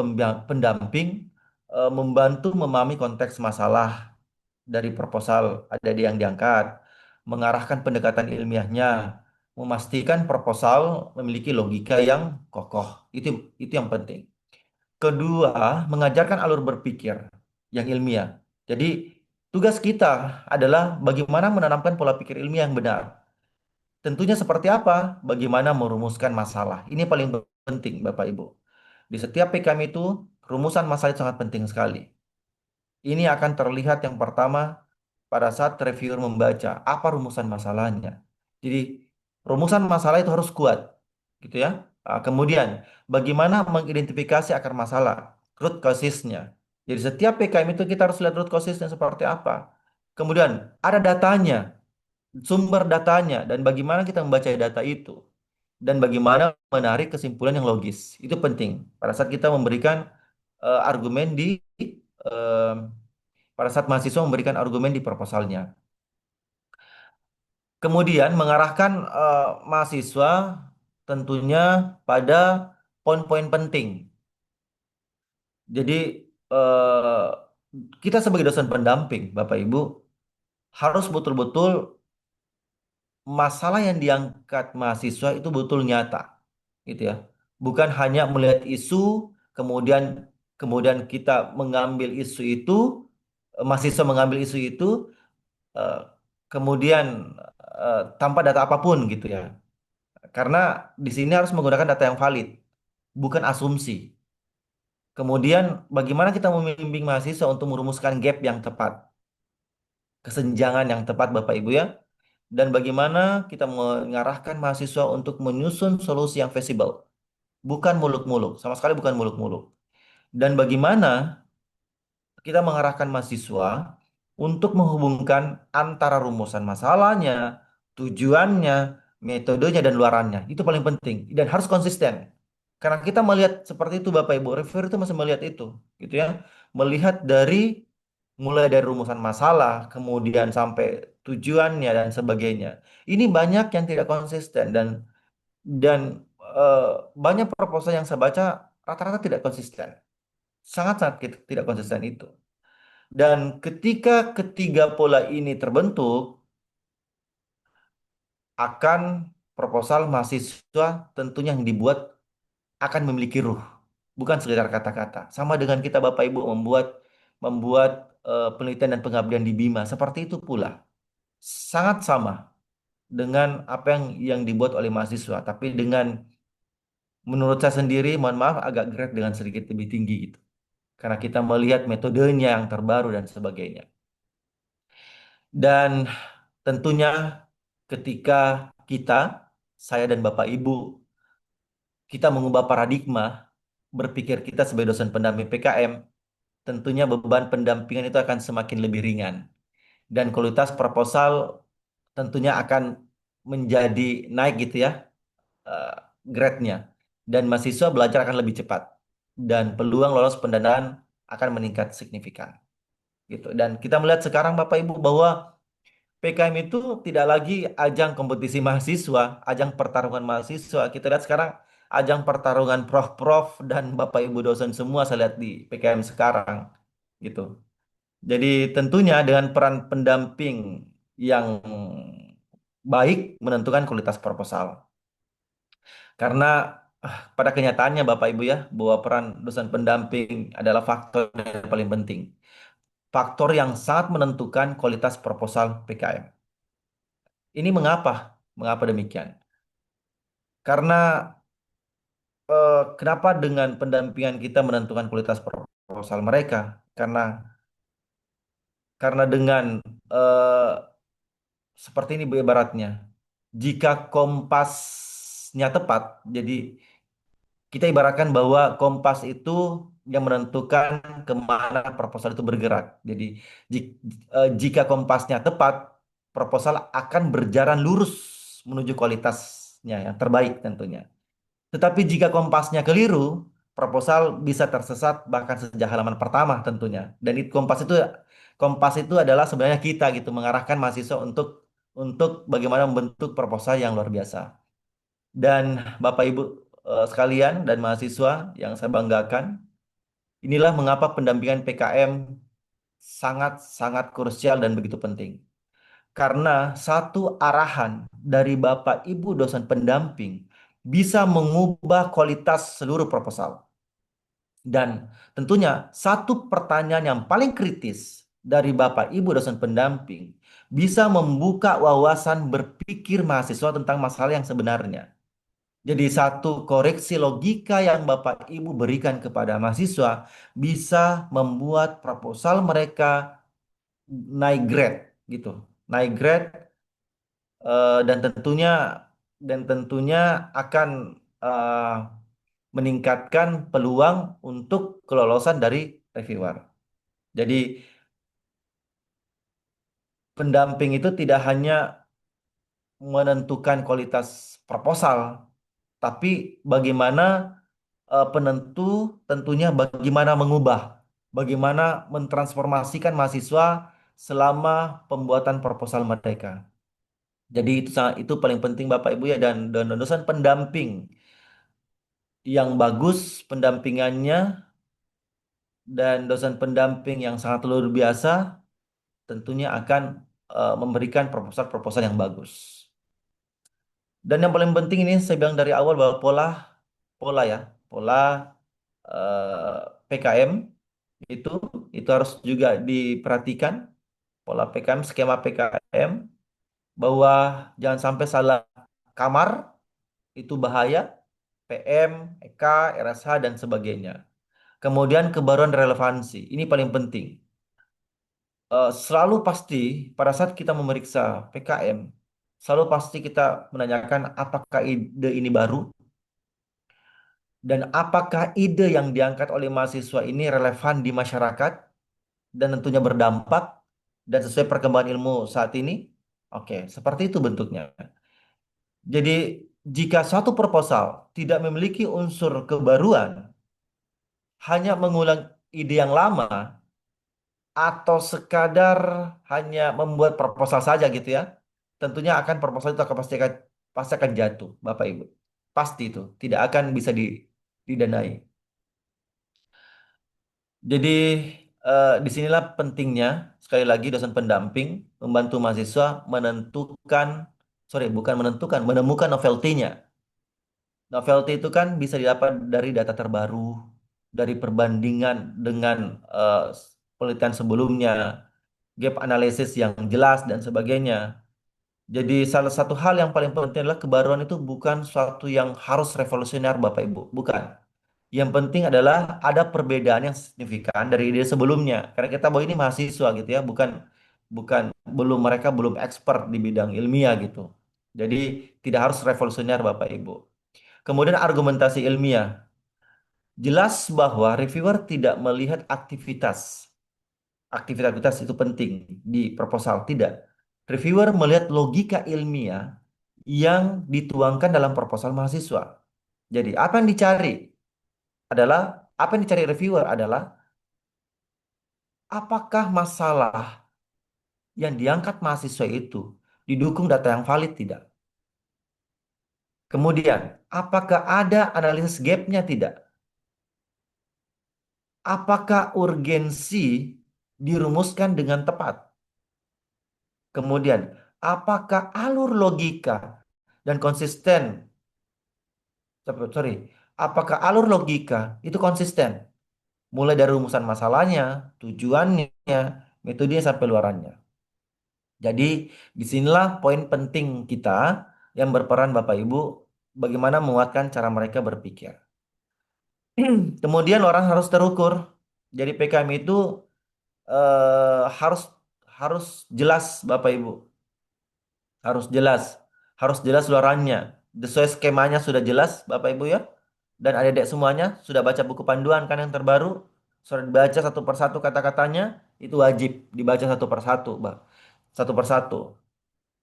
pendamping membantu memahami konteks masalah dari proposal ada yang diangkat, mengarahkan pendekatan ilmiahnya, memastikan proposal memiliki logika yang kokoh. Itu yang penting. Kedua, mengajarkan alur berpikir yang ilmiah. Jadi, tugas kita adalah bagaimana menanamkan pola pikir ilmiah yang benar. Tentunya seperti apa? Bagaimana merumuskan masalah. Ini paling penting, Bapak Ibu. Di setiap PKM itu, rumusan masalah itu sangat penting sekali. Ini akan terlihat yang pertama pada saat reviewer membaca apa rumusan masalahnya. Jadi, rumusan masalah itu harus kuat, gitu ya. Kemudian, bagaimana mengidentifikasi akar masalah, root causes-nya. Jadi, setiap PKM itu kita harus lihat root causes-nya seperti apa. Kemudian, ada datanya, sumber datanya, dan bagaimana kita membaca data itu. Dan bagaimana menarik kesimpulan yang logis. Itu penting pada saat kita memberikan argumen eh, pada saat mahasiswa memberikan argumen di proposalnya. Kemudian mengarahkan mahasiswa tentunya pada poin-poin penting. Jadi eh, kita sebagai dosen pendamping, Bapak Ibu, harus betul-betul masalah yang diangkat mahasiswa itu betul nyata, gitu ya. Bukan hanya melihat isu, kemudian kemudian kita mengambil isu itu, mahasiswa mengambil isu itu, eh, kemudian tanpa data apapun gitu ya. Karena di sini harus menggunakan data yang valid, bukan asumsi. Kemudian bagaimana kita membimbing mahasiswa untuk merumuskan gap yang tepat, kesenjangan yang tepat Bapak Ibu ya. Dan bagaimana kita mengarahkan mahasiswa untuk menyusun solusi yang feasible, bukan muluk-muluk, sama sekali bukan muluk-muluk. Dan bagaimana kita mengarahkan mahasiswa untuk menghubungkan antara rumusan masalahnya, tujuannya, metodenya, dan luarannya. Itu paling penting dan harus konsisten. Karena kita melihat seperti itu Bapak Ibu, reviewer itu masih melihat itu, gitu ya. Melihat mulai dari rumusan masalah, kemudian sampai tujuannya dan sebagainya. Ini banyak yang tidak konsisten dan banyak proposal yang saya baca rata-rata tidak konsisten. Sangat-sangat tidak konsisten itu. Dan ketika ketiga pola ini terbentuk, akan proposal mahasiswa tentunya yang dibuat akan memiliki ruh, bukan sekedar kata-kata. Sama dengan kita Bapak Ibu membuat membuat penelitian dan pengabdian di Bima, seperti itu pula. Sangat sama dengan apa yang dibuat oleh mahasiswa, tapi dengan menurut saya sendiri, mohon maaf agak grade dengan sedikit lebih tinggi gitu. Karena kita melihat metodenya yang terbaru dan sebagainya. Dan tentunya ketika kita, saya dan Bapak Ibu, kita mengubah paradigma berpikir kita sebagai dosen pendamping PKM, tentunya beban pendampingan itu akan semakin lebih ringan. Dan kualitas proposal tentunya akan menjadi naik gitu ya, eh, grade-nya. Dan mahasiswa belajar akan lebih cepat. Dan peluang lolos pendanaan akan meningkat signifikan. Gitu. Dan kita melihat sekarang Bapak Ibu bahwa PKM itu tidak lagi ajang kompetisi mahasiswa, ajang pertarungan mahasiswa. Kita lihat sekarang ajang pertarungan prof-prof dan Bapak Ibu dosen semua saya lihat di PKM sekarang gitu. Jadi tentunya dengan peran pendamping yang baik menentukan kualitas proposal. Karena pada kenyataannya Bapak Ibu ya, bahwa peran dosen pendamping adalah faktor yang paling penting. Faktor yang sangat menentukan kualitas proposal PKM. Ini mengapa? Mengapa demikian? Karena kenapa dengan pendampingan kita menentukan kualitas proposal mereka? Karena dengan eh, seperti ini Bu ibaratnya. Jika kompasnya tepat, jadi kita ibaratkan bahwa kompas itu yang menentukan kemana proposal itu bergerak. Jadi jika kompasnya tepat, proposal akan berjalan lurus menuju kualitasnya yang terbaik tentunya. Tetapi jika kompasnya keliru, proposal bisa tersesat bahkan sejak halaman pertama tentunya. Dan kompas itu adalah sebenarnya kita gitu mengarahkan mahasiswa untuk bagaimana membentuk proposal yang luar biasa. Dan Bapak Ibu sekalian dan mahasiswa yang saya banggakan, inilah mengapa pendampingan PKM sangat-sangat krusial dan begitu penting. Karena satu arahan dari Bapak Ibu dosen pendamping bisa mengubah kualitas seluruh proposal. Dan tentunya satu pertanyaan yang paling kritis dari Bapak Ibu dosen pendamping bisa membuka wawasan berpikir mahasiswa tentang masalah yang sebenarnya. Jadi satu koreksi logika yang Bapak Ibu berikan kepada mahasiswa bisa membuat proposal mereka naik grade gitu. Naik grade dan tentunya akan eh, meningkatkan peluang untuk kelolosan dari reviewer. Jadi pendamping itu tidak hanya menentukan kualitas proposal, tapi bagaimana penentu tentunya bagaimana mengubah, bagaimana mentransformasikan mahasiswa selama pembuatan proposal mereka. Jadi itu paling penting Bapak Ibu ya dan dosen pendamping yang bagus pendampingannya dan dosen pendamping yang sangat luar biasa tentunya akan memberikan proposal-proposal yang bagus. Dan yang paling penting ini saya bilang dari awal bahwa pola pola ya, pola PKM itu itu harus juga diperhatikan pola PKM, skema PKM bahwa jangan sampai salah kamar itu bahaya, PM, EK, RSH dan sebagainya. Kemudian kebaruan relevansi, ini paling penting. Selalu pasti pada saat kita memeriksa PKM, selalu pasti kita menanyakan apakah ide ini baru dan apakah ide yang diangkat oleh mahasiswa ini relevan di masyarakat dan tentunya berdampak dan sesuai perkembangan ilmu saat ini. Oke, seperti itu bentuknya. Jadi, jika satu proposal tidak memiliki unsur kebaruan, hanya mengulang ide yang lama, atau sekadar hanya membuat proposal saja gitu ya, tentunya proposal itu pasti akan jatuh, Bapak Ibu. Pasti itu, tidak akan bisa didanai. Jadi disinilah pentingnya sekali lagi dosen pendamping membantu mahasiswa menemukan novelty-nya. Novelty itu kan bisa didapat dari data terbaru, dari perbandingan dengan penelitian sebelumnya, gap analysis yang jelas dan sebagainya. Jadi salah satu hal yang paling penting adalah kebaruan itu bukan suatu yang harus revolusioner Bapak Ibu, bukan. Yang penting adalah ada perbedaan yang signifikan dari ide sebelumnya. Karena kita bahwa ini mahasiswa gitu ya, bukan bukan mereka belum expert di bidang ilmiah gitu. Jadi tidak harus revolusioner Bapak Ibu. Kemudian argumentasi ilmiah. Jelas bahwa reviewer tidak melihat aktivitas. Aktivitas itu penting di proposal, tidak. Reviewer melihat logika ilmiah yang dituangkan dalam proposal mahasiswa. Jadi adalah apa yang dicari reviewer adalah apakah masalah yang diangkat mahasiswa itu didukung data yang valid tidak? Kemudian, apakah ada analisis gap-nya tidak? Apakah urgensi dirumuskan dengan tepat? Kemudian, apakah alur logika dan konsisten? Sorry, apakah alur logika itu konsisten? Mulai dari rumusan masalahnya, tujuannya, metodenya sampai luarannya. Jadi, disinilah poin penting kita yang berperan Bapak Ibu, bagaimana menguatkan cara mereka berpikir. Kemudian orang harus terukur. Jadi PKM itu harus harus jelas Bapak Ibu. Harus jelas. Harus jelas luarannya. Sesuai skemanya sudah jelas, Bapak Ibu ya. Dan adik-adik semuanya sudah baca buku panduan kan yang terbaru. Sudah dibaca satu persatu kata-katanya. Itu wajib dibaca satu persatu, Bang. Satu persatu.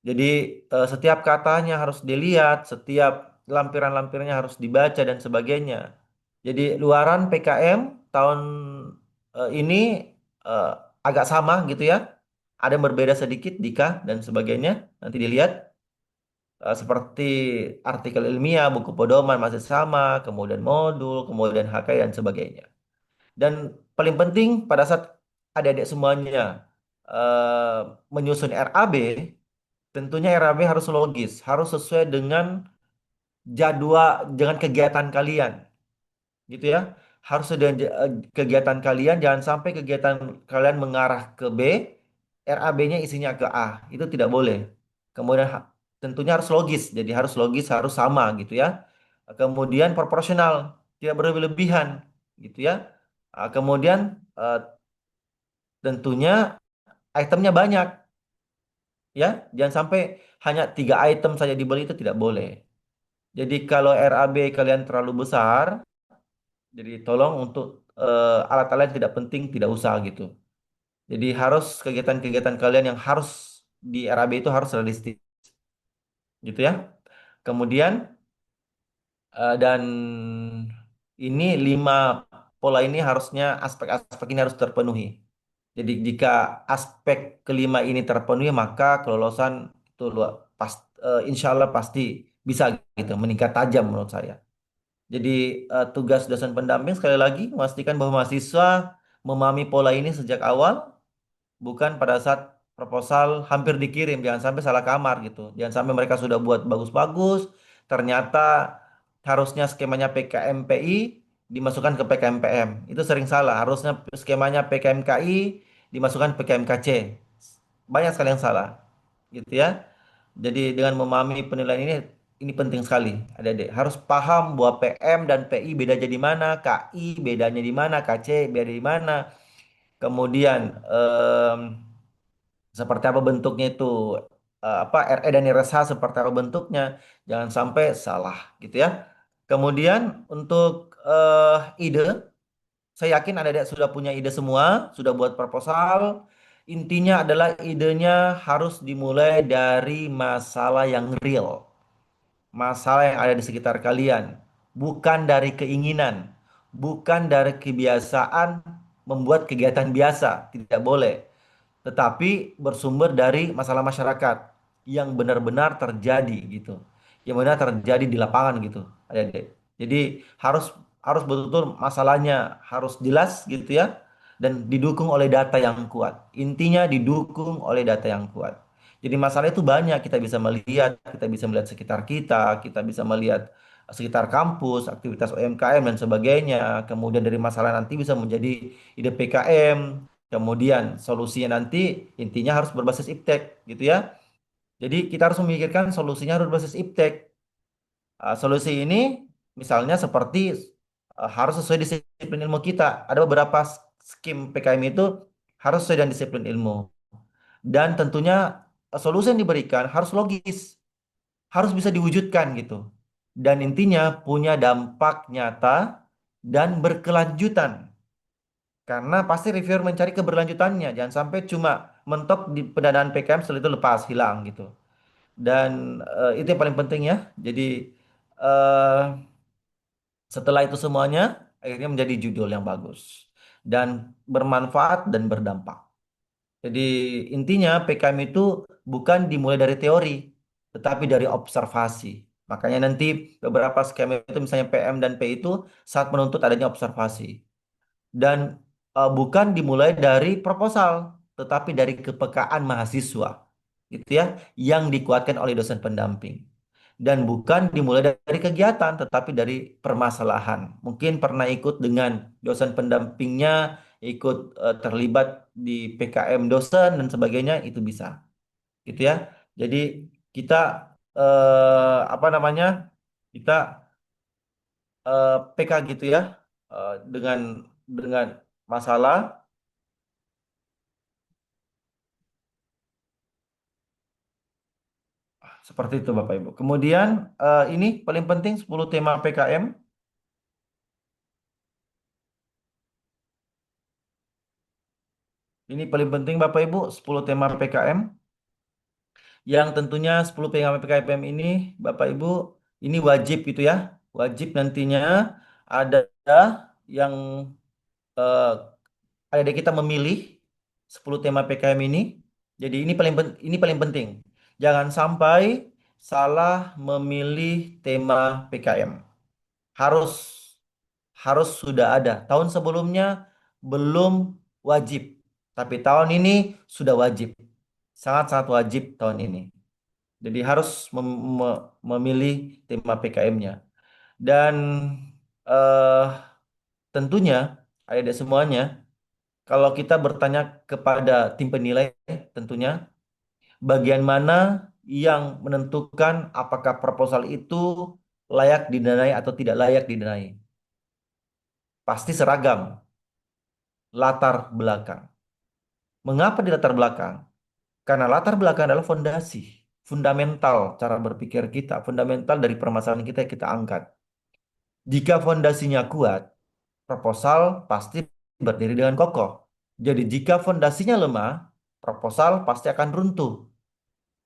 Jadi setiap katanya harus dilihat, setiap lampiran-lampirannya harus dibaca dan sebagainya. Jadi luaran PKM tahun ini eh, agak sama gitu ya. Ada yang berbeda sedikit, Dika dan sebagainya. Nanti dilihat seperti artikel ilmiah, buku pedoman masih sama, kemudian modul, kemudian HK dan sebagainya. Dan paling penting pada saat adik-adik semuanya eh, menyusun RAB, tentunya RAB harus logis, harus sesuai dengan jadwal, dengan kegiatan kalian, gitu ya. Harus ada kegiatan kalian, jangan sampai kegiatan kalian mengarah ke B, RAB-nya isinya ke A. Itu tidak boleh. Kemudian tentunya harus logis, jadi harus logis, harus sama gitu ya. Kemudian proporsional, tidak berlebihan gitu ya. Kemudian eh, tentunya itemnya banyak ya. Jangan sampai hanya 3 item saja dibeli itu tidak boleh. Jadi kalau RAB kalian terlalu besar, jadi tolong untuk alat-alat yang tidak penting tidak usah gitu. Jadi harus kegiatan-kegiatan kalian yang harus di RAB itu harus realistis gitu ya. Kemudian dan ini 5 pola ini harusnya aspek-aspek ini harus terpenuhi. Jadi jika aspek kelima ini terpenuhi maka kelolosan itu insya Allah pasti bisa gitu meningkat tajam menurut saya. Jadi tugas dosen pendamping sekali lagi memastikan bahwa mahasiswa memahami pola ini sejak awal, bukan pada saat proposal hampir dikirim. Jangan sampai salah kamar gitu. Jangan sampai mereka sudah buat bagus-bagus, ternyata harusnya skemanya PKMPI dimasukkan ke PKMPM. Itu sering salah. Harusnya skemanya PKMKI dimasukkan PKMKC. Banyak sekali yang salah, gitu ya. Jadi dengan memahami penilaian ini penting sekali. Adik-adik harus paham bahwa PM dan PI beda jadi mana, KI bedanya di mana, KC beda di mana. Kemudian seperti apa bentuknya itu, apa RE dan RSH seperti apa bentuknya. Jangan sampai salah, gitu ya. Kemudian untuk ide, saya yakin adik-adik sudah punya ide semua, sudah buat proposal. Intinya adalah idenya harus dimulai dari masalah yang real, masalah yang ada di sekitar kalian, bukan dari keinginan, bukan dari kebiasaan membuat kegiatan biasa, tidak boleh, tetapi bersumber dari masalah masyarakat yang benar-benar terjadi gitu, yang benar terjadi di lapangan gitu, adik-adik. Jadi harus harus betul-betul masalahnya harus jelas gitu ya, dan didukung oleh data yang kuat. Intinya didukung oleh data yang kuat. Jadi masalah itu banyak, kita bisa melihat sekitar kita bisa melihat sekitar kampus, aktivitas UMKM dan sebagainya. Kemudian dari masalah nanti bisa menjadi ide PKM. Kemudian solusinya nanti intinya harus berbasis iptek gitu ya. Jadi kita harus memikirkan solusinya harus berbasis iptek. Solusi ini misalnya seperti harus sesuai disiplin ilmu kita. Ada beberapa skim PKM itu harus sesuai dengan disiplin ilmu. Dan tentunya solusi yang diberikan harus logis, harus bisa diwujudkan gitu. Dan intinya punya dampak nyata dan berkelanjutan. Karena pasti reviewer mencari keberlanjutannya. Jangan sampai cuma mentok di pendanaan PKM setelah itu lepas, hilang gitu. Dan itu yang paling penting ya. Jadi eh, setelah itu semuanya akhirnya menjadi judul yang bagus. Dan bermanfaat dan berdampak. Jadi intinya PKM itu bukan dimulai dari teori, tetapi dari observasi. Makanya nanti beberapa skema itu misalnya PM dan P itu saat menuntut adanya observasi. Dan bukan dimulai dari proposal, tetapi dari kepekaan mahasiswa, gitu ya, yang dikuatkan oleh dosen pendamping. Dan bukan dimulai dari kegiatan, tetapi dari permasalahan. Mungkin pernah ikut dengan dosen pendampingnya, ikut terlibat di PKM dosen dan sebagainya, itu bisa, gitu ya. Jadi kita apa namanya? Kita PK gitu ya, dengan masalah. seperti itu Bapak Ibu. Kemudian ini paling penting 10 tema PKM. Ini paling penting Bapak Ibu, 10 tema PKM. Yang tentunya 10 tema PKM ini Bapak Ibu ini wajib gitu ya. Wajib nantinya ada yang eh, ada kita memilih 10 tema PKM ini. Jadi ini paling penting. Jangan sampai salah memilih tema PKM. Harus harus sudah ada. Tahun sebelumnya belum wajib, tapi tahun ini sudah wajib. Sangat-sangat wajib tahun ini. Jadi harus memilih tema PKM-nya. Dan eh, tentunya adik-adik semuanya, kalau kita bertanya kepada tim penilai, tentunya bagian mana yang menentukan apakah proposal itu layak didanai atau tidak layak didanai. Pasti seragam, latar belakang. Mengapa di latar belakang? Karena latar belakang adalah fondasi, fundamental cara berpikir kita, fundamental dari permasalahan kita yang kita angkat. Jika fondasinya kuat, proposal pasti berdiri dengan kokoh. Jadi jika fondasinya lemah, proposal pasti akan runtuh.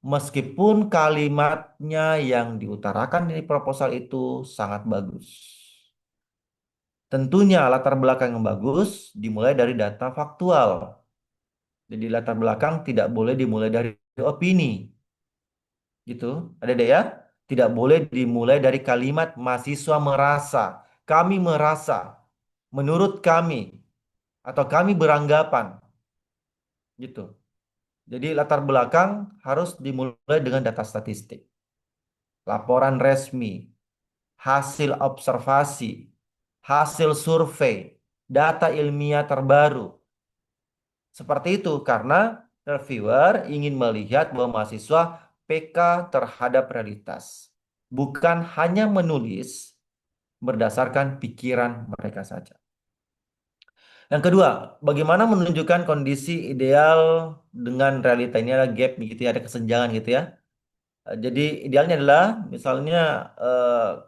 Meskipun kalimatnya yang diutarakan di proposal itu sangat bagus. Tentunya latar belakang yang bagus dimulai dari data faktual. Jadi latar belakang tidak boleh dimulai dari opini. Gitu. Ada ya? Tidak boleh dimulai dari kalimat mahasiswa merasa, kami merasa, menurut kami, atau kami beranggapan. Gitu. Jadi latar belakang harus dimulai dengan data statistik, laporan resmi, hasil observasi, hasil survei, data ilmiah terbaru. Seperti itu karena reviewer ingin melihat bahwa mahasiswa PK terhadap realitas. Bukan hanya menulis berdasarkan pikiran mereka saja. Yang kedua, bagaimana menunjukkan kondisi ideal dengan realita ini adalah gap gitu ya, ada kesenjangan gitu ya. Jadi idealnya adalah misalnya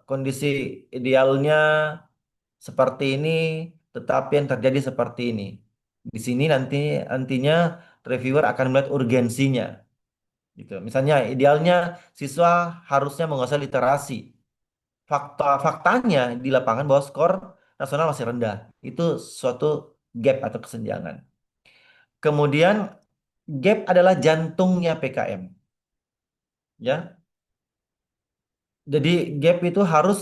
kondisi idealnya seperti ini, tetapi yang terjadi seperti ini. Di sini nantinya reviewer akan melihat urgensinya, gitu. Misalnya idealnya siswa harusnya menguasai literasi. Faktanya di lapangan bahwa skor nasional masih rendah. Itu suatu gap atau kesenjangan. Kemudian gap adalah jantungnya PKM, ya. Jadi gap itu harus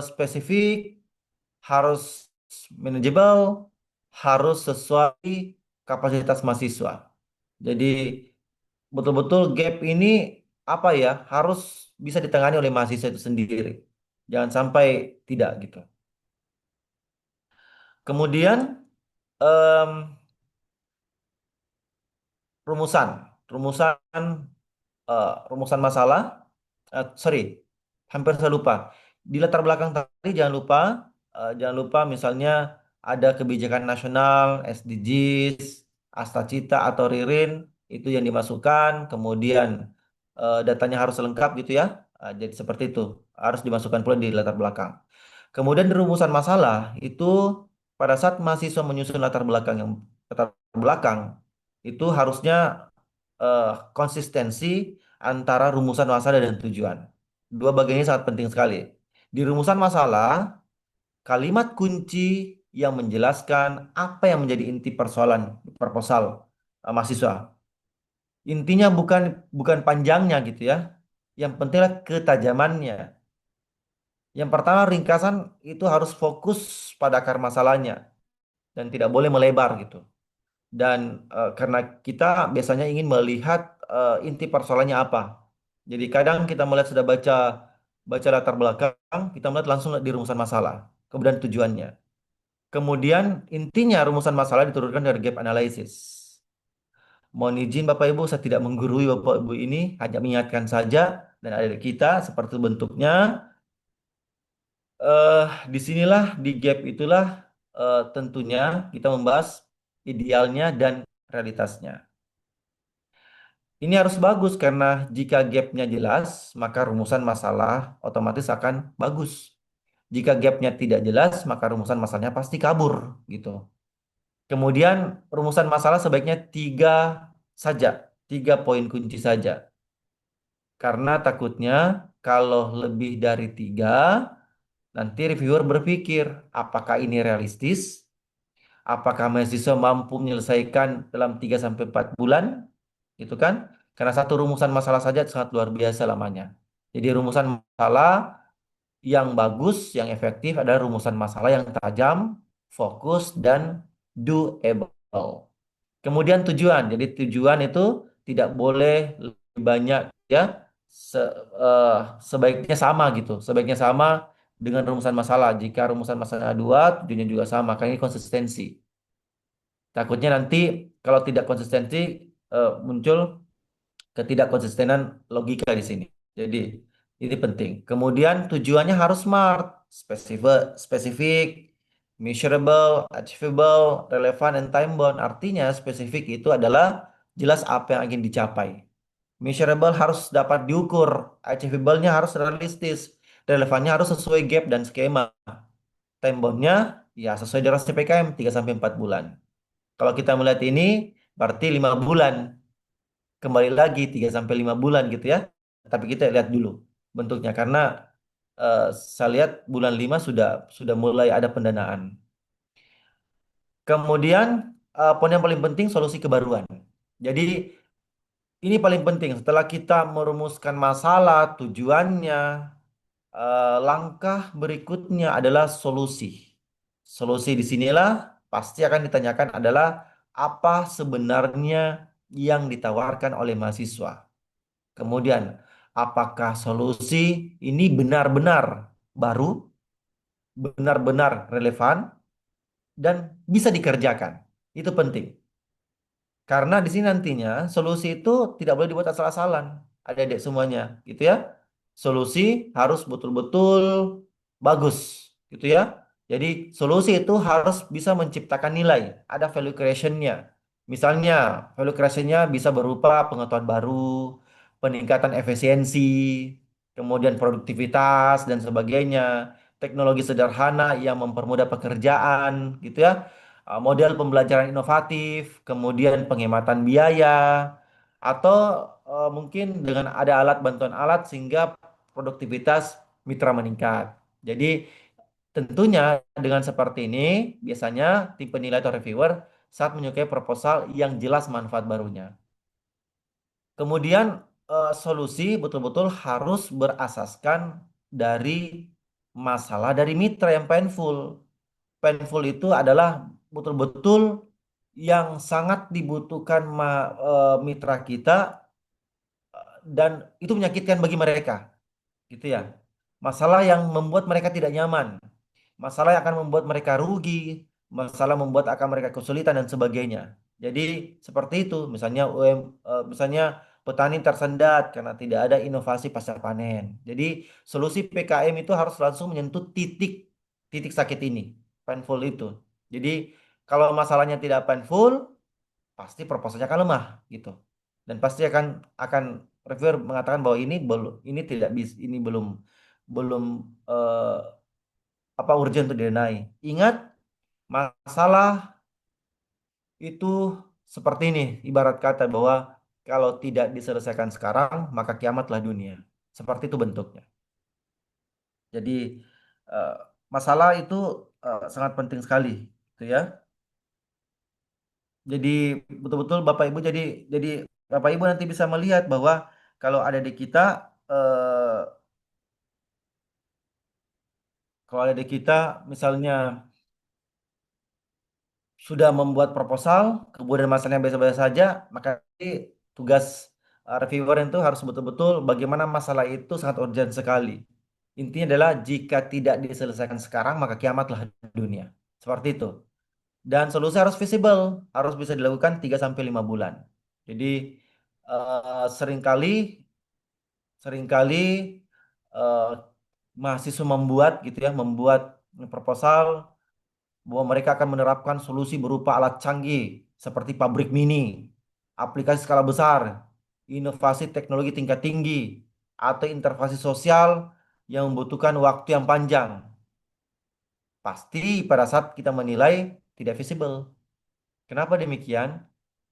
spesifik, harus manajeable, harus sesuai kapasitas mahasiswa. Jadi betul-betul gap ini apa ya harus bisa ditangani oleh mahasiswa itu sendiri. Jangan sampai tidak gitu. Kemudian em, rumusan, rumusan rumusan masalah. Sorry, hampir saya lupa. Di latar belakang tadi jangan lupa misalnya ada kebijakan nasional, SDGs, Astacita atau Ririn itu yang dimasukkan. Kemudian datanya harus lengkap gitu ya. Jadi seperti itu harus dimasukkan pula di latar belakang. Kemudian di rumusan masalah itu pada saat mahasiswa menyusun latar belakang itu harusnya eh, konsistensi antara rumusan masalah dan tujuan. Dua bagian ini sangat penting sekali. Di rumusan masalah, kalimat kunci yang menjelaskan apa yang menjadi inti persoalan proposal mahasiswa. Intinya bukan bukan panjangnya gitu ya. Yang penting adalah ketajamannya. Yang pertama ringkasan itu harus fokus pada akar masalahnya dan tidak boleh melebar gitu. Dan karena kita biasanya ingin melihat inti persoalannya apa. Jadi kadang kita melihat sudah baca baca latar belakang, kita melihat langsung di rumusan masalah, kemudian tujuannya. Kemudian intinya rumusan masalah diturunkan dari gap analysis. Mohon izin Bapak Ibu, saya tidak menggurui Bapak Ibu ini, hanya mengingatkan saja dan ada kita seperti bentuknya. Eh, Disinilah di gap itulah tentunya kita membahas idealnya dan realitasnya. Ini harus bagus karena jika gapnya jelas, maka rumusan masalah otomatis akan bagus. Jika gapnya tidak jelas, maka rumusan masalahnya pasti kabur gitu. Kemudian rumusan masalah sebaiknya tiga saja, 3 poin kunci saja. Karena takutnya kalau lebih dari tiga, nanti reviewer berpikir, apakah ini realistis? Apakah mahasiswa mampu menyelesaikan dalam 3 sampai 4 bulan? Gitu kan? Karena satu rumusan masalah saja sangat luar biasa lamanya. Jadi rumusan masalah yang bagus, yang efektif adalah rumusan masalah yang tajam, fokus, dan doable. Kemudian tujuan. Jadi tujuan itu tidak boleh lebih banyak ya. Se- eh, Sebaiknya sama gitu. Sebaiknya sama dengan rumusan masalah. Jika rumusan masalah dua, tujuannya juga sama. Karena ini konsistensi. Takutnya nanti kalau tidak konsistensi muncul ketidakkonsistenan logika di sini. Jadi ini penting. Kemudian tujuannya harus smart, spesifik, measurable, achievable, relevan, and time bound. Artinya spesifik itu adalah jelas apa yang ingin dicapai. Measurable harus dapat diukur, achievable-nya harus realistis, relevannya harus sesuai gap dan skema. Time bound-nya ya sesuai durasi PKM 3 sampai 4 bulan. Kalau kita melihat ini berarti 5 bulan, kembali lagi 3 sampai 5 bulan gitu ya. Tapi kita lihat dulu bentuknya karena eh, saya lihat bulan 5 sudah mulai ada pendanaan. Kemudian poin yang paling penting solusi kebaruan. Jadi ini paling penting setelah kita merumuskan masalah, tujuannya, langkah berikutnya adalah solusi. Solusi di sinilah pasti akan ditanyakan adalah apa sebenarnya yang ditawarkan oleh mahasiswa. Kemudian, apakah solusi ini benar-benar baru, benar-benar relevan, dan bisa dikerjakan? Itu penting. Karena di sini nantinya solusi itu tidak boleh dibuat asal-asalan. Adik-adik semuanya, gitu ya. Solusi harus betul-betul bagus, gitu ya. Jadi solusi itu harus bisa menciptakan nilai, ada value creation-nya. Misalnya, value creation-nya bisa berupa pengetahuan baru, peningkatan efisiensi, kemudian produktivitas dan sebagainya, teknologi sederhana yang mempermudah pekerjaan, gitu ya, model pembelajaran inovatif, kemudian penghematan biaya, atau mungkin dengan ada alat bantuan alat sehingga produktivitas mitra meningkat. Jadi tentunya dengan seperti ini biasanya tim penilai atau reviewer saat menyukai proposal yang jelas manfaat barunya. Kemudian solusi betul-betul harus berasaskan dari masalah dari mitra yang painful. Painful itu adalah betul-betul yang sangat dibutuhkan mitra kita dan itu menyakitkan bagi mereka, gitu ya. Masalah yang membuat mereka tidak nyaman, masalah yang akan membuat mereka rugi, masalah membuat akan mereka kesulitan dan sebagainya. Jadi seperti itu, misalnya misalnya petani tersendat karena tidak ada inovasi pasca panen. Jadi solusi PKM itu harus langsung menyentuh titik titik sakit ini, painful itu. Jadi kalau masalahnya tidak painful, pasti proposalnya akan lemah gitu. Dan pasti akan reviewer mengatakan bahwa ini belum, ini tidak bisa, ini belum belum eh, apa urgent untuk didenai. Ingat, masalah itu seperti ini, ibarat kata bahwa kalau tidak diselesaikan sekarang, maka kiamatlah dunia. Seperti itu bentuknya. Jadi eh, masalah itu sangat penting sekali, gitu ya. Jadi betul-betul Bapak Ibu jadi Bapak Ibu nanti bisa melihat bahwa kalau ada di kita eh, kalau ada di kita misalnya sudah membuat proposal, kemudian masalahnya biasa-biasa saja, maka nanti tugas reviewer itu harus betul-betul bagaimana masalah itu sangat urgent sekali. Intinya adalah jika tidak diselesaikan sekarang, maka kiamatlah dunia. Seperti itu. Dan solusi harus visible, harus bisa dilakukan 3 sampai 5 bulan. Jadi seringkali seringkali eh, mahasiswa membuat gitu ya, membuat proposal bahwa mereka akan menerapkan solusi berupa alat canggih seperti pabrik mini, aplikasi skala besar. inovasi teknologi tingkat tinggi, atau intervensi sosial yang membutuhkan waktu yang panjang. Pasti pada saat kita menilai tidak visible. Kenapa demikian?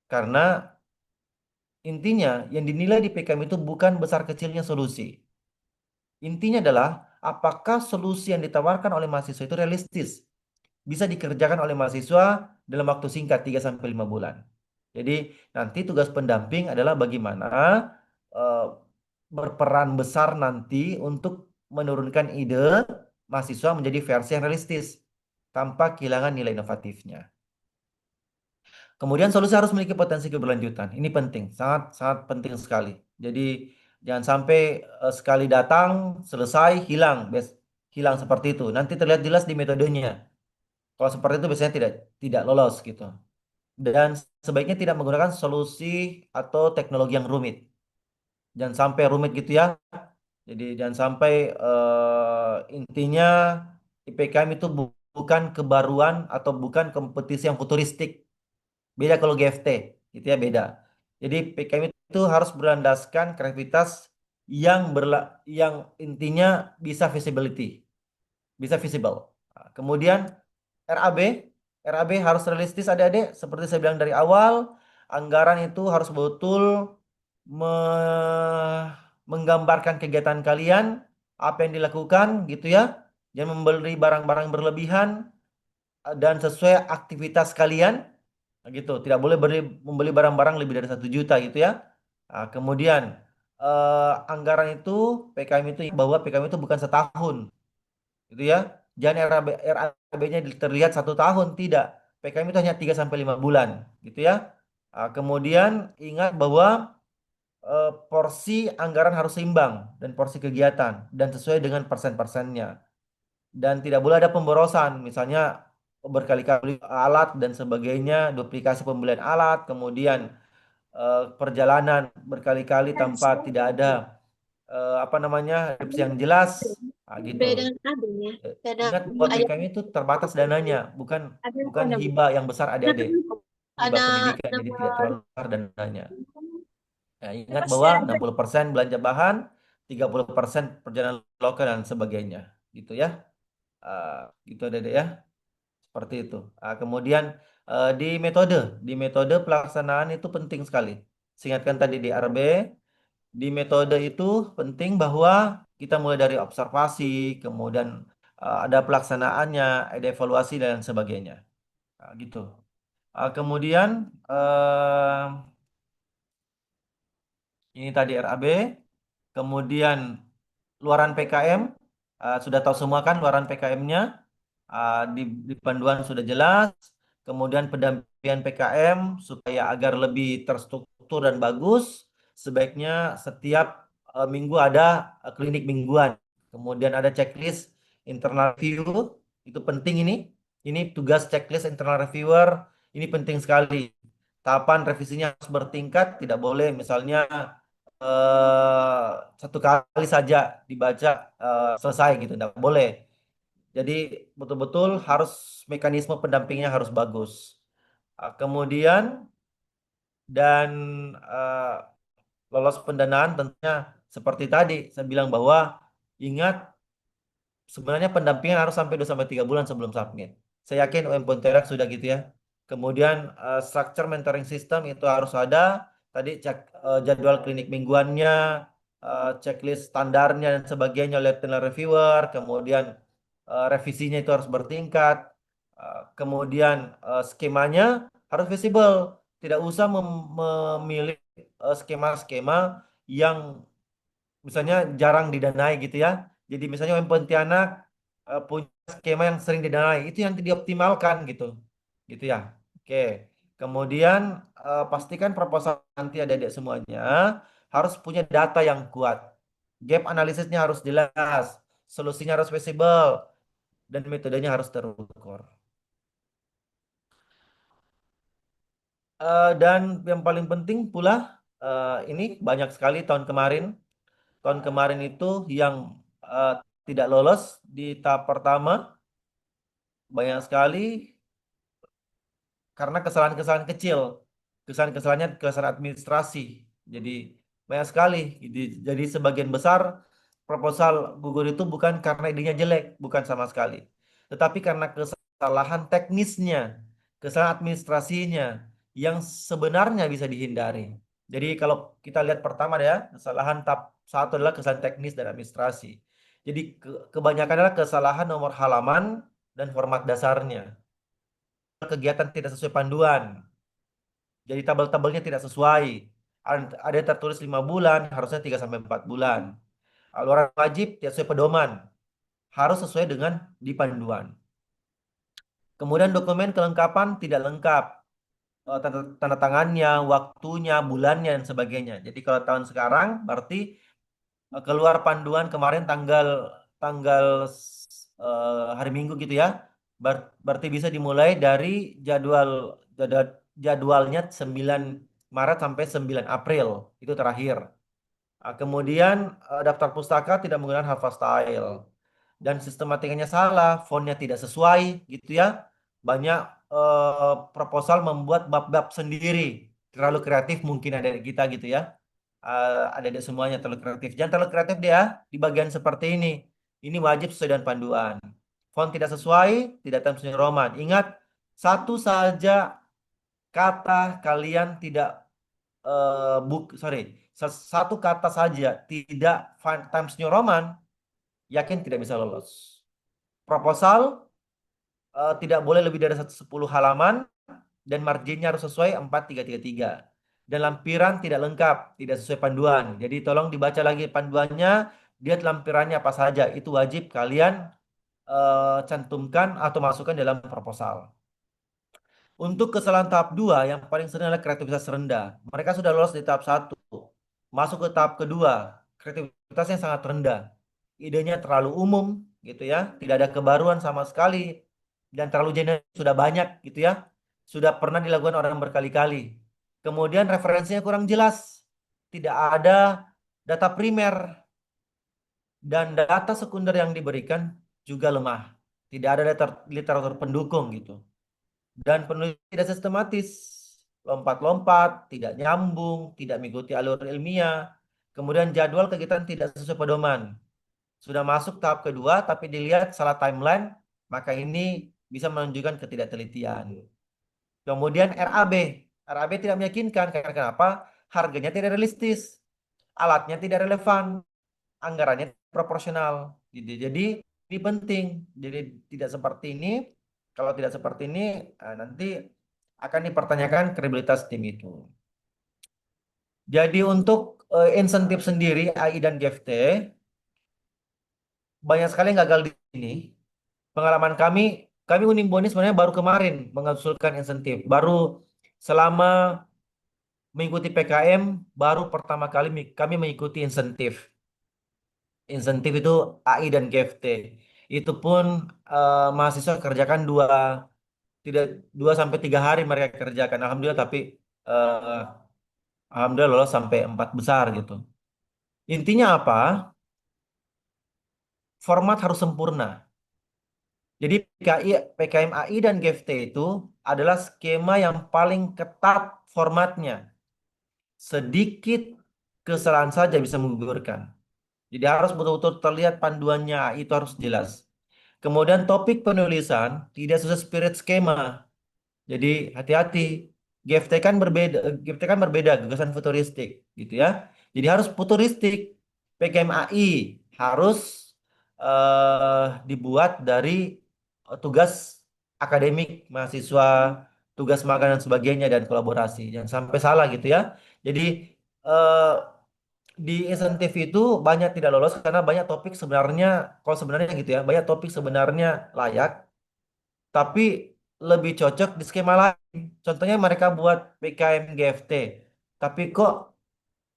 Karena intinya yang dinilai di PKM itu bukan besar kecilnya solusi. Intinya adalah apakah solusi yang ditawarkan oleh mahasiswa itu realistis, bisa dikerjakan oleh mahasiswa dalam waktu singkat 3 sampai 5 bulan. Jadi nanti tugas pendamping adalah bagaimana eh, berperan besar nanti untuk menurunkan ide mahasiswa menjadi versi yang realistis tanpa kehilangan nilai inovatifnya. Kemudian solusi harus memiliki potensi keberlanjutan. Ini penting, sangat sangat penting sekali. Jadi jangan sampai sekali datang selesai hilang, hilang seperti itu. Nanti terlihat jelas di metodenya. Kalau seperti itu biasanya tidak lolos gitu. Dan sebaiknya tidak menggunakan solusi atau teknologi yang rumit. Jangan sampai rumit gitu ya. Jadi jangan sampai intinya IPKM itu bukan kebaruan atau bukan kompetisi yang futuristik. Beda kalau GFT, gitu ya beda. Jadi PKM itu harus berlandaskan kreativitas yang intinya bisa visibility, bisa visible. Nah, kemudian RAB, RAB harus realistis adik-adik, seperti saya bilang dari awal, anggaran itu harus betul menggambarkan kegiatan kalian, apa yang dilakukan gitu ya. Jangan membeli barang-barang berlebihan dan sesuai aktivitas kalian. Nah, gitu, tidak boleh membeli barang-barang lebih dari 1 juta gitu ya. Nah, kemudian anggaran itu PKM itu bahwa PKM itu bukan setahun, gitu ya. Jangan RAB-nya terlihat 1 tahun, tidak. PKM itu hanya 3 sampai 5 bulan, gitu ya. Nah, kemudian ingat bahwa porsi anggaran harus seimbang dan porsi kegiatan dan sesuai dengan persen-persennya. Dan tidak boleh ada pemborosan, misalnya berkali-kali alat dan sebagainya, duplikasi pembelian alat, kemudian perjalanan berkali-kali tanpa tidak ada apa namanya deskripsi yang jelas. Nah, gitu. Beda adanya. Beda Ingat bahwa ayat. PKM itu terbatas dananya, bukan Ada bukan hibah yang besar adik-adik, hibah ada pendidikan, jadi tidak nama terlalu besar dananya. Ya, ingat apa bahwa sih? 60% belanja bahan, 30% perjalanan lokal dan sebagainya, gitu ya. Ah, gitu adik-adik ya. Seperti itu. Kemudian di metode pelaksanaan itu penting sekali. Seingatkan tadi di RB, di metode itu penting bahwa kita mulai dari observasi, kemudian ada pelaksanaannya, ada evaluasi dan sebagainya. Gitu. Kemudian ini tadi RAB, kemudian luaran PKM, sudah tahu semua kan luaran PKM-nya. Di panduan sudah jelas. Kemudian pendampingan PKM supaya agar lebih terstruktur dan bagus, sebaiknya setiap minggu ada klinik mingguan. Kemudian ada checklist internal review, itu penting ini. Ini tugas checklist internal reviewer, ini penting sekali. Tahapan revisinya harus bertingkat, tidak boleh misalnya eh, satu kali saja dibaca selesai gitu, tidak boleh. Jadi betul-betul harus mekanisme pendampingnya harus bagus. Kemudian dan eh, lolos pendanaan tentunya seperti tadi saya bilang bahwa ingat sebenarnya pendampingan harus sampai 2 sampai 3 bulan sebelum submit. Saya yakin UM Pontianak sudah gitu ya. Kemudian structure mentoring system itu harus ada. Tadi cek jadwal klinik mingguannya, checklist standarnya dan sebagainya oleh internal reviewer. Kemudian revisinya itu harus bertingkat. Kemudian skemanya harus visible. Tidak usah memilih skema-skema yang misalnya jarang didanai gitu ya. Jadi misalnya UM Pontianak punya skema yang sering didanai, itu yang dioptimalkan gitu. Gitu ya. Oke. Kemudian pastikan proposal nanti adik-adik semuanya harus punya data yang kuat. Gap analisisnya harus jelas, solusinya harus visible, dan metodenya harus terukur. Dan yang paling penting pula, ini banyak sekali tahun kemarin itu yang eh, tidak lolos di tahap pertama banyak sekali karena kesalahan-kesalahan kecil, kesalahan-kesalahannya kesalahan administrasi. Jadi banyak sekali. Jadi sebagian besar proposal gugur itu bukan karena idenya jelek, bukan sama sekali, tetapi karena kesalahan teknisnya, kesalahan administrasinya yang sebenarnya bisa dihindari. Jadi kalau kita lihat pertama ya, kesalahan tahap satu adalah kesalahan teknis dan administrasi. Jadi kebanyakan adalah kesalahan nomor halaman dan format dasarnya. Kegiatan tidak sesuai panduan. Jadi tabel-tabelnya tidak sesuai. Ada yang tertulis 5 bulan, harusnya 3 sampai 4 bulan. Aluran wajib tidak sesuai pedoman, harus sesuai dengan di panduan. Kemudian dokumen kelengkapan tidak lengkap. Tanda tangannya, waktunya, bulannya, dan sebagainya. Jadi kalau tahun sekarang berarti keluar panduan kemarin tanggal tanggal hari Minggu gitu ya. Berarti bisa dimulai dari jadwalnya 9 Maret sampai 9 April. Itu terakhir. Kemudian daftar pustaka tidak menggunakan hafal style dan sistematikanya salah, fontnya tidak sesuai gitu ya. Banyak proposal membuat bab-bab sendiri, terlalu kreatif mungkin ada di kita gitu ya. Ada di semuanya terlalu kreatif. Jangan terlalu kreatif dia di bagian seperti ini. Ini wajib sesuai dengan panduan. Font tidak sesuai, tidak Times New Roman. Ingat, satu saja kata kalian tidak sorry, satu kata saja tidak Times New Roman, yakin tidak bisa lolos. Proposal tidak boleh lebih dari 10 halaman dan marginnya harus sesuai 4333. Dan lampiran tidak lengkap, tidak sesuai panduan. Jadi tolong dibaca lagi panduannya, lihat lampirannya apa saja. Itu wajib kalian cantumkan atau masukkan dalam proposal. Untuk kesalahan tahap 2 yang paling sering adalah kreativitas rendah. Mereka sudah lolos di tahap 1. Masuk ke tahap kedua, kreativitasnya sangat rendah. Idenya terlalu umum gitu ya, tidak ada kebaruan sama sekali dan terlalu general, sudah banyak gitu ya. Sudah pernah dilakukan orang berkali-kali. Kemudian referensinya kurang jelas. Tidak ada data primer dan data sekunder yang diberikan juga lemah. Tidak ada literatur pendukung gitu. Dan penulis tidak sistematis, lompat-lompat, tidak nyambung, tidak mengikuti alur ilmiah. Kemudian jadwal kegiatan tidak sesuai pedoman. Sudah masuk tahap kedua, tapi dilihat salah timeline, maka ini bisa menunjukkan ketidaktelitian. Kemudian RAB. RAB tidak meyakinkan, karena kenapa? Harganya tidak realistis, alatnya tidak relevan, anggarannya proporsional. Jadi ini penting. Jadi tidak seperti ini. Kalau tidak seperti ini, nanti akan dipertanyakan kredibilitas tim itu. Jadi untuk insentif sendiri AI dan GFT banyak sekali yang gagal di sini. Pengalaman kami Unimboni sebenarnya baru kemarin mengusulkan insentif. Baru selama mengikuti PKM, baru pertama kali kami mengikuti insentif. Insentif itu AI dan GFT. Itu pun mahasiswa kerjakan tidak 2 sampai 3 hari mereka kerjakan. Alhamdulillah, tapi eh, alhamdulillah lolos sampai 4 besar gitu. Intinya apa? Format harus sempurna. Jadi PKM AI dan GFT itu adalah skema yang paling ketat formatnya. Sedikit kesalahan saja bisa menggugurkan. Jadi harus betul-betul terlihat panduannya, itu harus jelas. Kemudian topik penulisan tidak sesuai spirit skema. Jadi hati-hati. GFT kan berbeda, gagasan futuristik gitu ya. Jadi harus futuristik. PKM AI harus dibuat dari tugas akademik mahasiswa, tugas magang dan sebagainya dan kolaborasi. Jangan sampai salah gitu ya. Jadi eh, di insentif itu banyak tidak lolos karena banyak topik sebenarnya, kalau sebenarnya gitu ya, banyak topik sebenarnya layak, tapi lebih cocok di skema lain. Contohnya mereka buat PKM GFT, tapi kok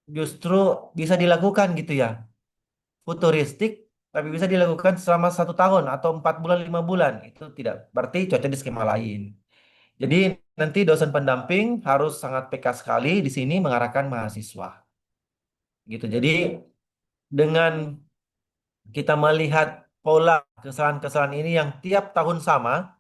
justru bisa dilakukan gitu ya, futuristik, tapi bisa dilakukan selama 1 tahun atau 4 bulan, 5 bulan. Itu tidak, berarti cocok di skema lain. Jadi nanti dosen pendamping harus sangat peka sekali di sini mengarahkan mahasiswa. Gitu. Jadi dengan kita melihat pola kesalahan-kesalahan ini yang tiap tahun sama,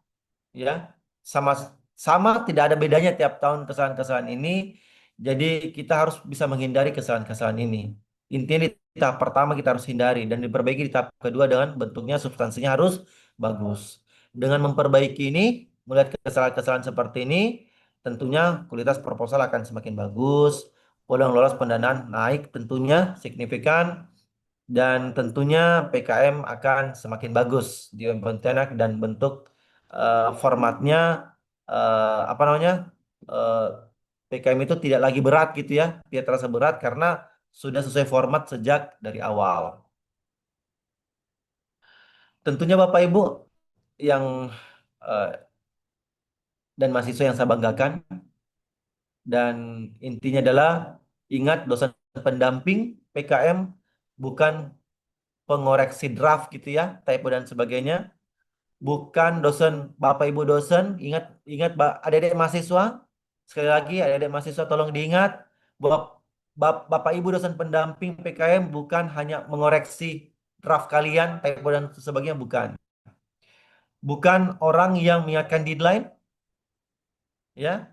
ya, sama sama tidak ada bedanya tiap tahun kesalahan-kesalahan ini. Jadi kita harus bisa menghindari kesalahan-kesalahan ini. Intinya di tahap pertama kita harus hindari dan diperbaiki di tahap kedua dengan bentuknya substansinya harus bagus. Dengan memperbaiki ini, melihat kesalahan-kesalahan seperti ini, tentunya kualitas proposal akan semakin bagus, peluang lolos pendanaan naik tentunya signifikan, dan tentunya PKM akan semakin bagus di Pontianak dan bentuk formatnya apa namanya eh, PKM itu tidak lagi berat gitu ya, tidak terasa berat karena sudah sesuai format sejak dari awal. Tentunya Bapak Ibu yang eh, dan mahasiswa yang saya banggakan, dan intinya adalah ingat dosen pendamping PKM bukan pengoreksi draft gitu ya, typo dan sebagainya. Bukan dosen, Bapak Ibu dosen, ingat ingat adik-adik mahasiswa, sekali lagi adik-adik mahasiswa tolong diingat bahwa Bapak Ibu dosen pendamping PKM bukan hanya mengoreksi draft kalian, typo dan sebagainya, bukan. Bukan orang yang mengingatkan deadline, ya,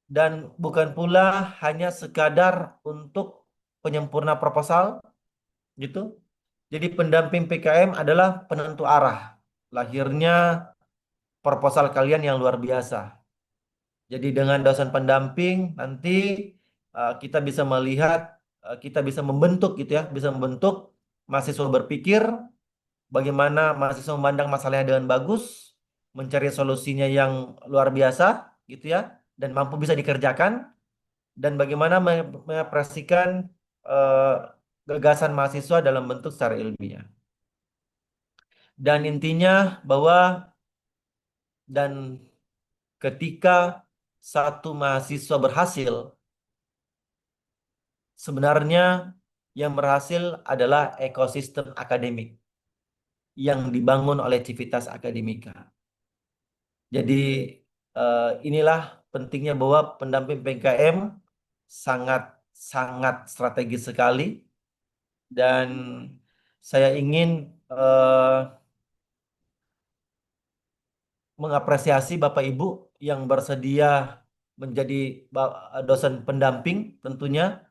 dan bukan pula hanya sekadar untuk penyempurna proposal, gitu. Jadi pendamping PKM adalah penentu arah lahirnya proposal kalian yang luar biasa. Jadi dengan dosen pendamping nanti kita bisa melihat, kita bisa membentuk gitu ya, bisa membentuk mahasiswa berpikir bagaimana mahasiswa memandang masalahnya dengan bagus, mencari solusinya yang luar biasa gitu ya, dan mampu bisa dikerjakan, dan bagaimana mengekspresikan eh, gagasan mahasiswa dalam bentuk secara ilmiah. Dan intinya bahwa dan ketika satu mahasiswa berhasil, sebenarnya yang berhasil adalah ekosistem akademik yang dibangun oleh Civitas Akademika. Jadi inilah pentingnya bahwa pendamping PKM sangat sangat strategis sekali, dan saya ingin mengapresiasi Bapak Ibu yang bersedia menjadi dosen pendamping, tentunya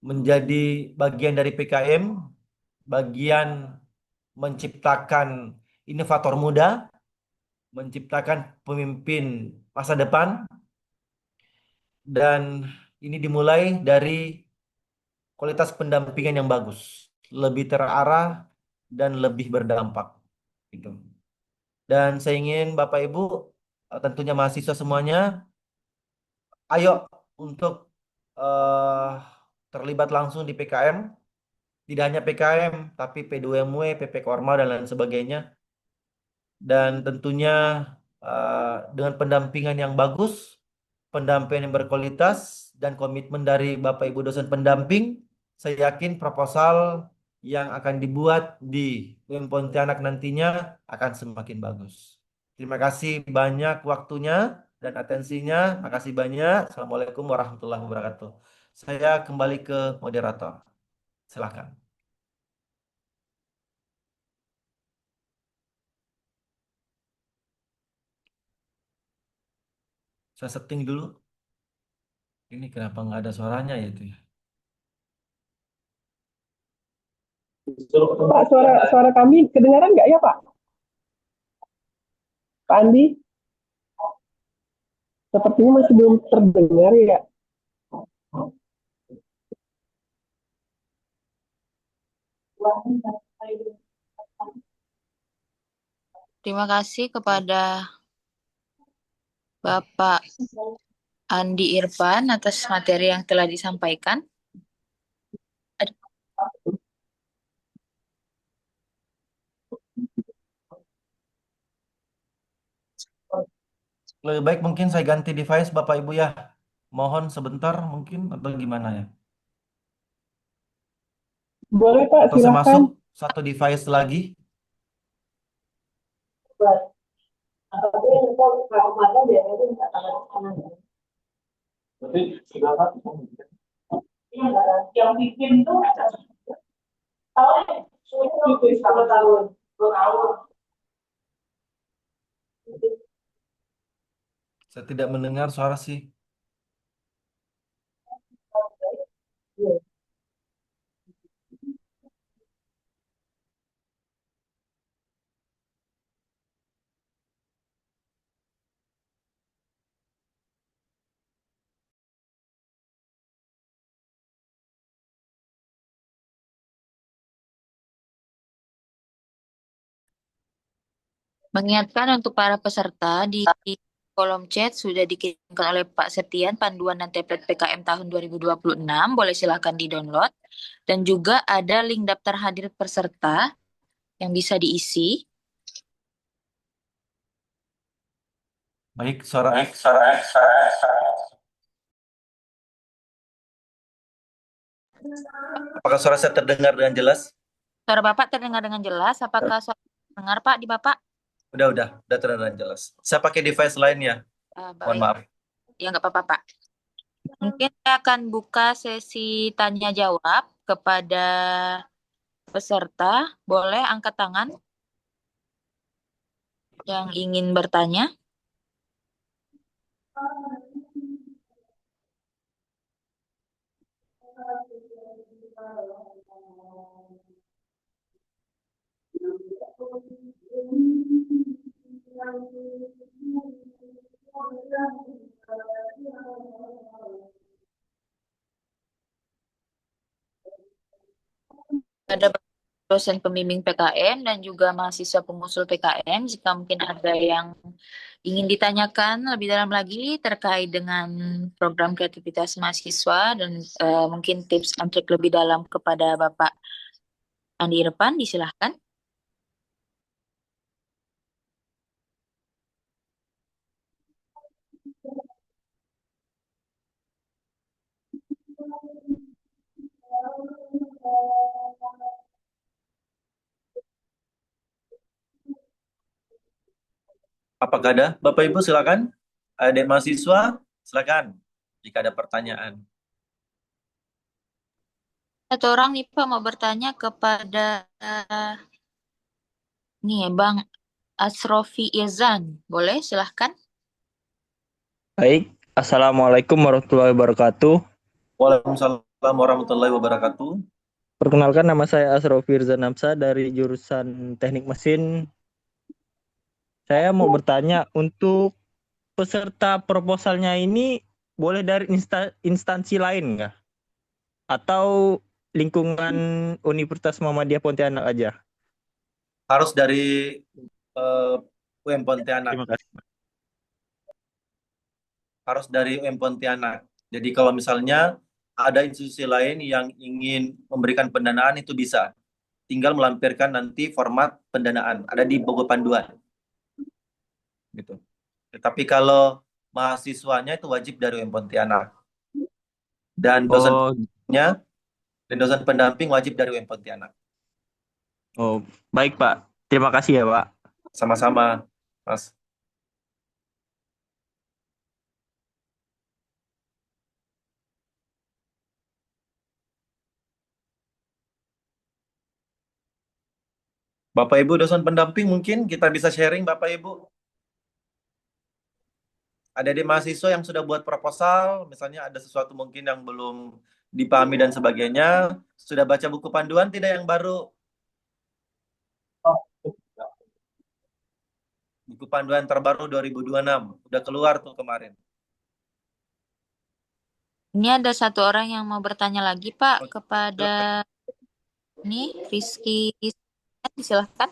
menjadi bagian dari PKM, bagian menciptakan inovator muda, menciptakan pemimpin masa depan, dan ini dimulai dari kualitas pendampingan yang bagus, lebih terarah dan lebih berdampak. Gitu. Dan saya ingin Bapak Ibu, tentunya mahasiswa semuanya, ayo untuk eh, terlibat langsung di PKM, tidak hanya PKM, tapi P2MW, PP Korma, dan lain sebagainya. Dan tentunya dengan pendampingan yang bagus, pendampingan yang berkualitas, dan komitmen dari Bapak Ibu dosen pendamping, saya yakin proposal yang akan dibuat di UIN Pontianak nantinya akan semakin bagus. Terima kasih banyak waktunya dan atensinya. Makasih banyak. Assalamualaikum warahmatullahi wabarakatuh. Saya kembali ke moderator. Silakan. Saya setting dulu. Ini kenapa nggak ada suaranya ya itu ya? Pak, suara suara kami kedengaran nggak ya, Pak? Pak Andi, sepertinya masih belum terdengar ya. Terima kasih kepada Bapak Andi Irfan atas materi yang telah disampaikan. Lebih baik mungkin saya ganti device Bapak Ibu ya. Mohon sebentar mungkin atau gimana ya? Boleh, Pak, Atau saya silahkan. masuk satu device lagi. Yang bikin tuh tahun 10 tahun. Saya tidak mendengar suara sih. Mengingatkan untuk para peserta di kolom chat sudah dikirimkan oleh Pak Septian panduan dan template PKM tahun 2026. Boleh silahkan di-download. Dan juga ada link daftar hadir peserta yang bisa diisi. Baik, suara Apakah suara saya terdengar dengan jelas? Suara Bapak terdengar dengan jelas. Apakah suara dengar Pak di Bapak? Udah terdengar dengan jelas. Saya pakai device lain ya. Mohon Baik. maaf. Ya, nggak apa-apa, Pak. Mungkin saya akan buka sesi tanya jawab kepada peserta. Boleh angkat tangan yang ingin bertanya. Ada dosen pembimbing PKM dan juga mahasiswa pengusul PKM. Jika mungkin ada yang ingin ditanyakan lebih dalam lagi terkait dengan program kreativitas mahasiswa dan mungkin tips and trik lebih dalam kepada Bapak Andi Irfan, disilahkan. Apakah ada? Bapak Ibu silakan. Adik mahasiswa silakan jika ada pertanyaan. Satu orang nih Pak mau bertanya kepada nih Bang Asrofi Izan. Boleh silahkan. Baik, Assalamualaikum warahmatullahi wabarakatuh. Waalaikumsalam warahmatullahi wabarakatuh. Perkenalkan, nama saya Asrofi Irzan Hamzah dari jurusan Teknik Mesin. Saya mau bertanya, untuk peserta proposalnya ini boleh dari instansi lain nggak? Atau lingkungan Universitas Muhammadiyah Pontianak aja? Harus dari UM Pontianak. Terima kasih. Harus dari UM Pontianak. Jadi kalau misalnya ada institusi lain yang ingin memberikan pendanaan itu bisa. Tinggal melampirkan nanti format pendanaan. Ada di buku panduan. Gitu. Tetapi kalau mahasiswanya itu wajib dari UM Pontianak. Dan dosennya dan dosen pendamping wajib dari UM Pontianak. Oh, baik Pak. Terima kasih ya Pak. Sama-sama, Mas. Bapak Ibu dosen pendamping mungkin kita bisa sharing Bapak Ibu. Ada di mahasiswa yang sudah buat proposal, misalnya ada sesuatu mungkin yang belum dipahami dan sebagainya, sudah baca buku panduan tidak yang baru? Buku panduan terbaru 2026, udah keluar tuh kemarin. Ini ada satu orang yang mau bertanya lagi Pak kepada ini Rizky. Silahkan.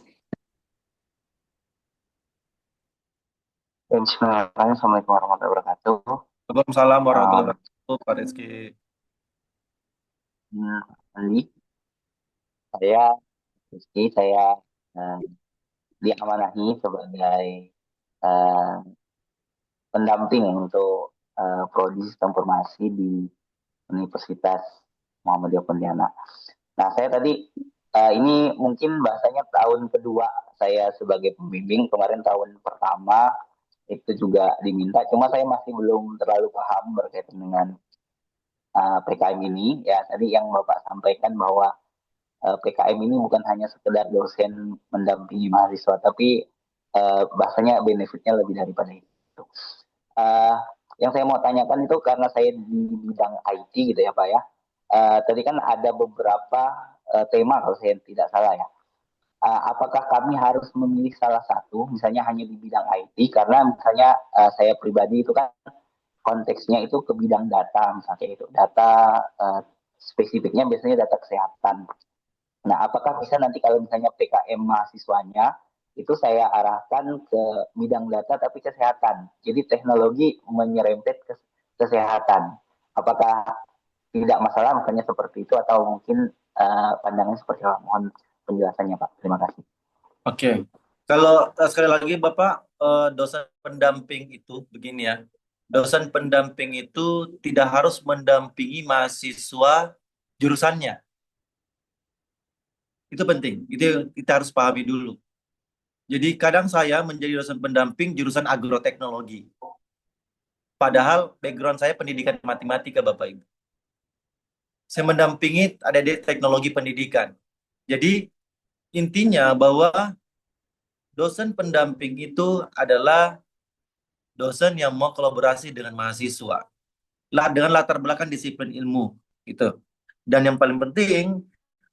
Bismillahirrahmanirrahim. Assalamualaikum warahmatullahi wabarakatuh. Waalaikumsalam warahmatullahi wabarakatuh, Pak Rizky. Ali, saya Rizky, saya diamanahi sebagai eh, pendamping untuk prodi sistem informasi di Universitas Muhammadiyah Pontianak. Nah, saya tadi ini mungkin bahasanya tahun kedua saya sebagai pembimbing. Kemarin tahun pertama itu juga diminta, cuma saya masih belum terlalu paham berkaitan dengan PKM ini. Ya, tadi yang Bapak sampaikan bahwa PKM ini bukan hanya sekedar dosen mendampingi mahasiswa, tapi bahasanya benefitnya lebih daripada itu. Uh, yang saya mau tanyakan itu karena saya di bidang IT gitu ya Pak ya. Tadi kan ada beberapa tema kalau saya tidak salah ya. Apakah kami harus memilih salah satu, misalnya hanya di bidang IT, karena misalnya saya pribadi itu kan konteksnya itu ke bidang data, misalnya itu data spesifiknya biasanya data kesehatan. Nah, apakah bisa nanti kalau misalnya PKM mahasiswanya itu saya arahkan ke bidang data tapi kesehatan. Jadi teknologi menyerempet ke kesehatan. Apakah tidak masalah makanya seperti itu atau mungkin pandangannya seperti apa? Mohon penjelasannya Pak. Terima kasih. Oke. Kalau sekali lagi Bapak, dosen pendamping itu begini ya. Dosen pendamping itu tidak harus mendampingi mahasiswa jurusannya. Itu penting. Itu kita harus pahami dulu. Jadi kadang saya menjadi dosen pendamping jurusan agroteknologi. Padahal background saya pendidikan matematika, Bapak Ibu. Saya mendampingi ada di teknologi pendidikan. Jadi intinya bahwa dosen pendamping itu adalah dosen yang mau kolaborasi dengan mahasiswa. Lah dengan latar belakang disiplin ilmu gitu. Dan yang paling penting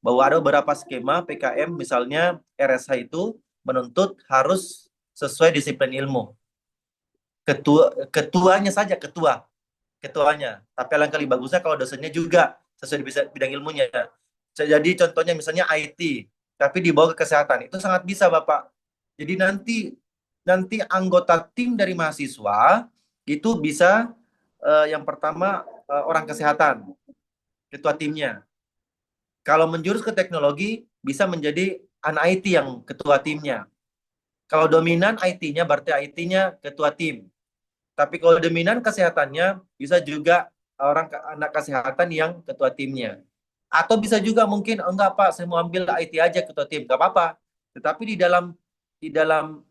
bahwa ada beberapa skema PKM misalnya RSH itu menuntut harus sesuai disiplin ilmu. Ketuanya saja ketuanya. Tapi alangkah lebih bagusnya kalau dosennya juga sesuai bidang ilmunya. Jadi contohnya misalnya IT, tapi dibawa ke kesehatan. Itu sangat bisa, Bapak. Jadi nanti nanti anggota tim dari mahasiswa itu bisa yang pertama orang kesehatan, ketua timnya. Kalau menjurus ke teknologi bisa menjadi anak IT yang ketua timnya. Kalau dominan IT-nya berarti IT-nya ketua tim. Tapi kalau dominan kesehatannya bisa juga anak kesehatan yang ketua timnya. Atau bisa juga mungkin enggak Pak, saya mau ambil IT aja ketua tim, enggak apa-apa. Tetapi di dalam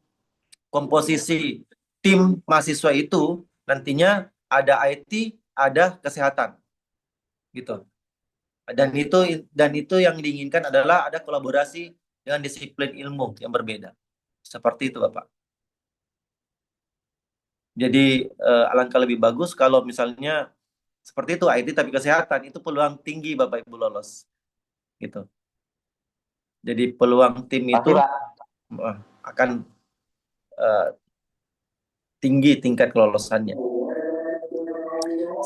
komposisi tim mahasiswa itu nantinya ada IT, ada kesehatan gitu. Dan itu yang diinginkan adalah ada kolaborasi dengan disiplin ilmu yang berbeda. Seperti itu Bapak. Jadi alangkah lebih bagus kalau misalnya seperti itu IT tapi kesehatan itu peluang tinggi Bapak Ibu lolos gitu. Jadi peluang tim itu Pasti Pak. akan eh, tinggi tingkat kelolosannya.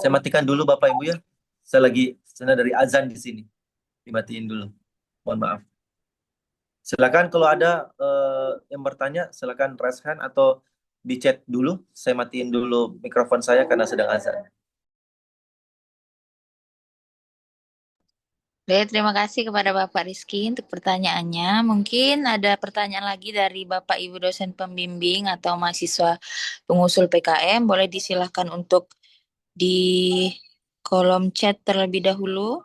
Saya matikan dulu Bapak Ibu ya. Saya dari azan di sini. Dimatiin dulu. Mohon maaf. Silakan kalau ada yang bertanya silakan raise hand atau di chat dulu. Saya matiin dulu mikrofon saya karena sedang azan. Baik, terima kasih kepada Bapak Rizky untuk pertanyaannya. Mungkin ada pertanyaan lagi dari Bapak Ibu dosen pembimbing atau mahasiswa pengusul PKM. Boleh disilahkan untuk di kolom chat terlebih dahulu.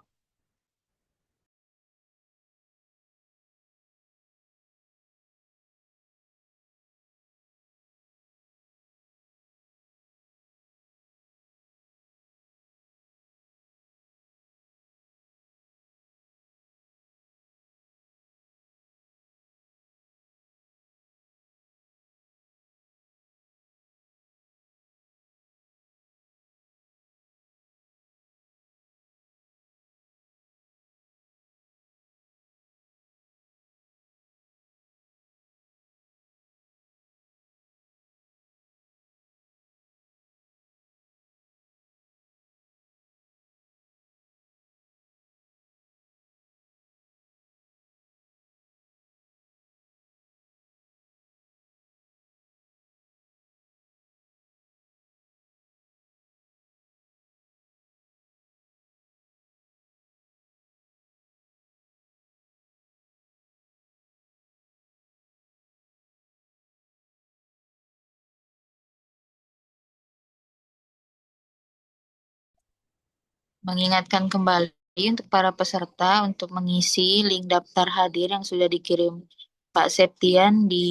Mengingatkan kembali untuk para peserta untuk mengisi link daftar hadir yang sudah dikirim Pak Septian di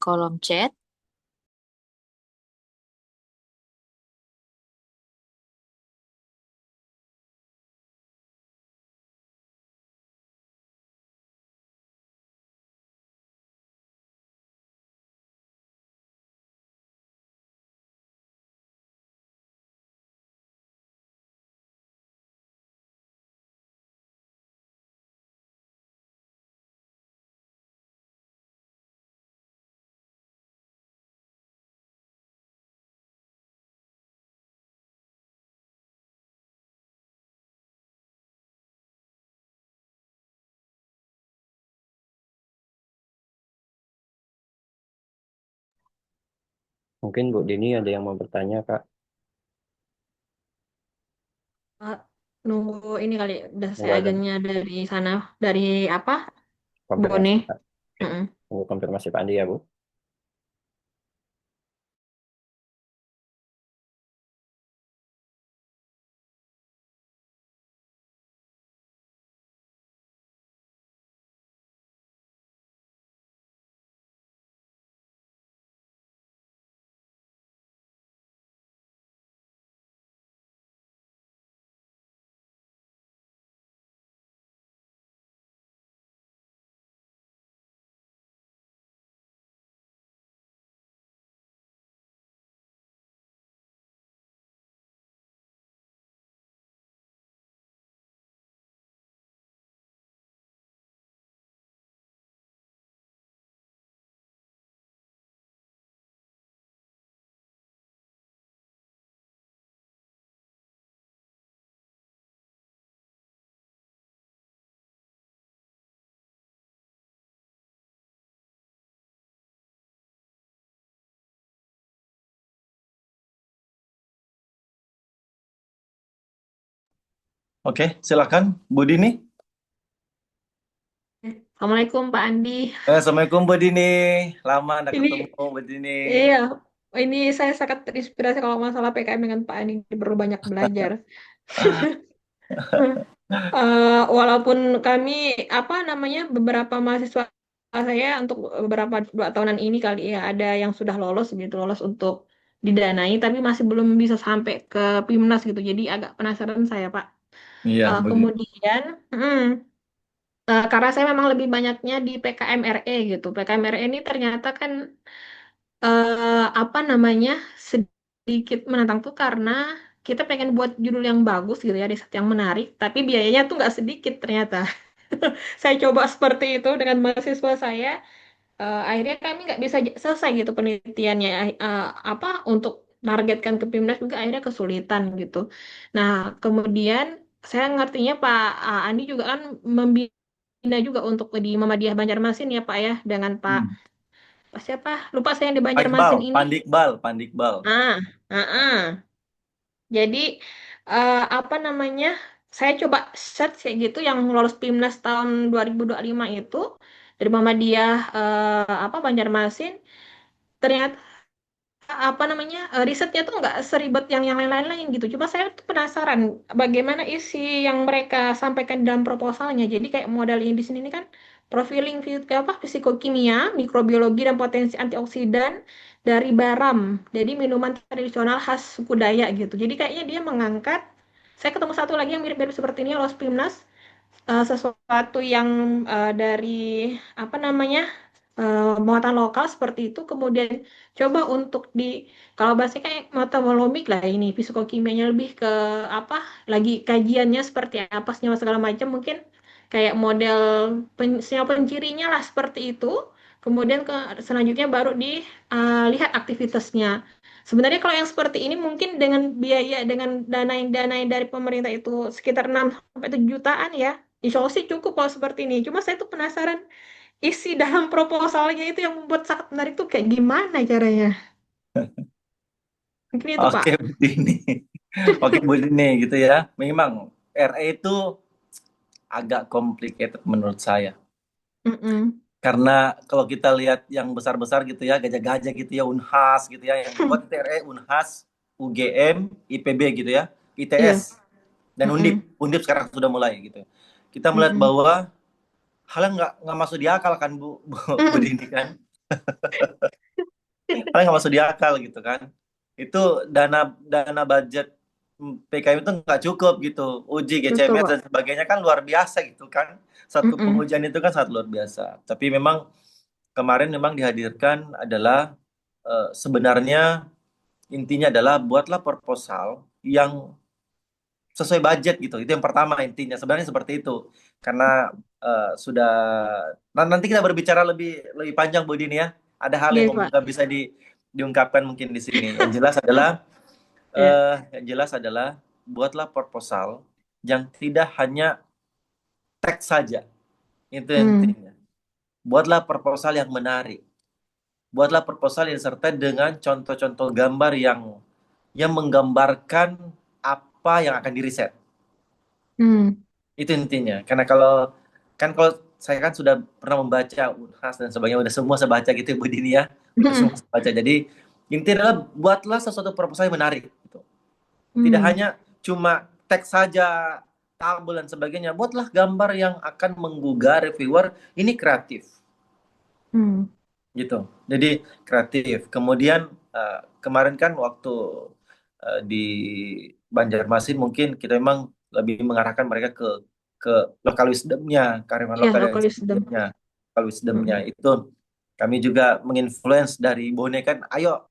kolom chat. Mungkin Bu Dini ada yang mau bertanya, Kak. Eh, nunggu ini kali udah saya Nggak ada agennya dari sana dari apa Bone. konfirmasi, Kak. Oke. Mm-mm. Tunggu konfirmasi Pak Andi ya, Bu. Oke, silakan Bu Dini. Assalamualaikum Pak Andi. Assalamualaikum Bu Dini. Lama nggak Ini ketemu Bu Dini. iya, ini saya sangat terinspirasi kalau masalah PKM dengan Pak Andi perlu banyak belajar. Walaupun kami apa namanya beberapa mahasiswa saya untuk beberapa 2 tahunan ini kali ya ada yang sudah lolos gitu lolos untuk didanai tapi masih belum bisa sampai ke PIMNAS gitu. Jadi agak penasaran saya Pak. Iya, begitu. Kemudian karena saya memang lebih banyaknya di PKM RE gitu. PKM RE ini ternyata kan apa namanya sedikit menantang tuh karena kita pengen buat judul yang bagus gitu ya, riset yang menarik, tapi biayanya tuh nggak sedikit ternyata. Saya coba seperti itu dengan mahasiswa saya, akhirnya kami nggak bisa selesai gitu penelitiannya. Apa untuk targetkan ke PIMNAS juga akhirnya kesulitan gitu. Nah, kemudian saya ngertinya Pak Andi juga kan membina juga untuk di Muhammadiyah Banjarmasin ya Pak ya, dengan Hmm. Pak siapa? Lupa saya yang di Pak Iqbal, Banjarmasin ini. Pandikbal, Pandikbal. Ah, ah, ah. Jadi apa namanya? Saya coba search kayak gitu yang lolos PIMNAS tahun 2025 itu dari Muhammadiyah apa Banjarmasin. Ternyata apa namanya risetnya tuh nggak seribet yang lain-lain gitu. Cuma saya tuh penasaran bagaimana isi yang mereka sampaikan dalam proposalnya. Jadi kayak modal ini di sini ini kan profiling apa fisikokimia, mikrobiologi dan potensi antioksidan dari Baram. Jadi minuman tradisional khas suku Dayak gitu. Jadi kayaknya dia mengangkat. Saya ketemu satu lagi yang mirip-mirip seperti ini, Los Pimnas, sesuatu yang dari apa namanya muatan lokal seperti itu kemudian coba untuk di kalau bahasanya kayak metabolomi lah ini fisikokimianya lebih ke apa lagi kajiannya seperti apa senyawa segala macam mungkin kayak model senyawa pencirinya lah seperti itu kemudian ke selanjutnya baru dilihat aktivitasnya sebenarnya kalau yang seperti ini mungkin dengan biaya dengan dana yang dari pemerintah itu sekitar 6 sampai 7 jutaan ya Insya Allah sih cukup kalau seperti ini. Cuma saya tuh penasaran isi dalam proposalnya itu yang membuat sangat menarik tuh kayak gimana caranya? Mungkin itu Pak. Oke, Bu Dini. Oke, Bu Dini gitu ya. Memang RE itu agak complicated menurut saya. Mm-mm. Karena kalau kita lihat yang besar-besar gitu ya, gajah-gajah gitu ya, Unhas gitu ya, yang buat TRE, Unhas, UGM, IPB gitu ya, Iya. ITS, dan Undip. Mm-mm. Undip sekarang sudah mulai gitu. Kita melihat Mm-mm. bahwa hal yang nggak masuk di akal kan Bu Mm-mm. Dini kan. Hal yang nggak masuk di akal gitu kan. Itu dana dana budget PKM itu nggak cukup gitu. Uji Betul GCMS Pak. dan sebagainya kan luar biasa gitu kan. Satu Mm-mm. pengujian itu kan sangat luar biasa. Tapi memang kemarin memang dihadirkan adalah sebenarnya intinya adalah buatlah proposal yang sesuai budget gitu. Itu yang pertama intinya. Sebenarnya seperti itu. Karena sudah nanti kita berbicara lebih lebih panjang Bu Dini ya. Ada hal yang Iya Pak. nggak bisa diungkapkan mungkin di sini. Yang jelas adalah Iya. buatlah proposal yang tidak hanya teks saja. Itu yang Mm. intinya. Buatlah proposal yang menarik. buatlah proposal yang disertai dengan contoh-contoh gambar yang menggambarkan apa yang akan diriset. Hmm. Itu intinya. Karena kalau saya kan sudah pernah membaca Unhas dan sebagainya, udah semua saya baca gitu Bu Dini ya. Udah semua saya baca. Jadi intinya adalah buatlah sesuatu proposal yang menarik gitu. Tidak Hmm. hanya cuma teks saja, tabel dan sebagainya. Buatlah gambar yang akan menggugah reviewer, ini kreatif Hmm. gitu. Jadi kreatif. Kemudian kemarin kan waktu di Banjarmasin mungkin kita memang lebih mengarahkan mereka ke lokal wisdomnya, kearifan Iya, lokal dan local wisdom. sebagainya. Lokal wisdomnya Hmm. itu kami juga menginfluence dari Bone kan, ayo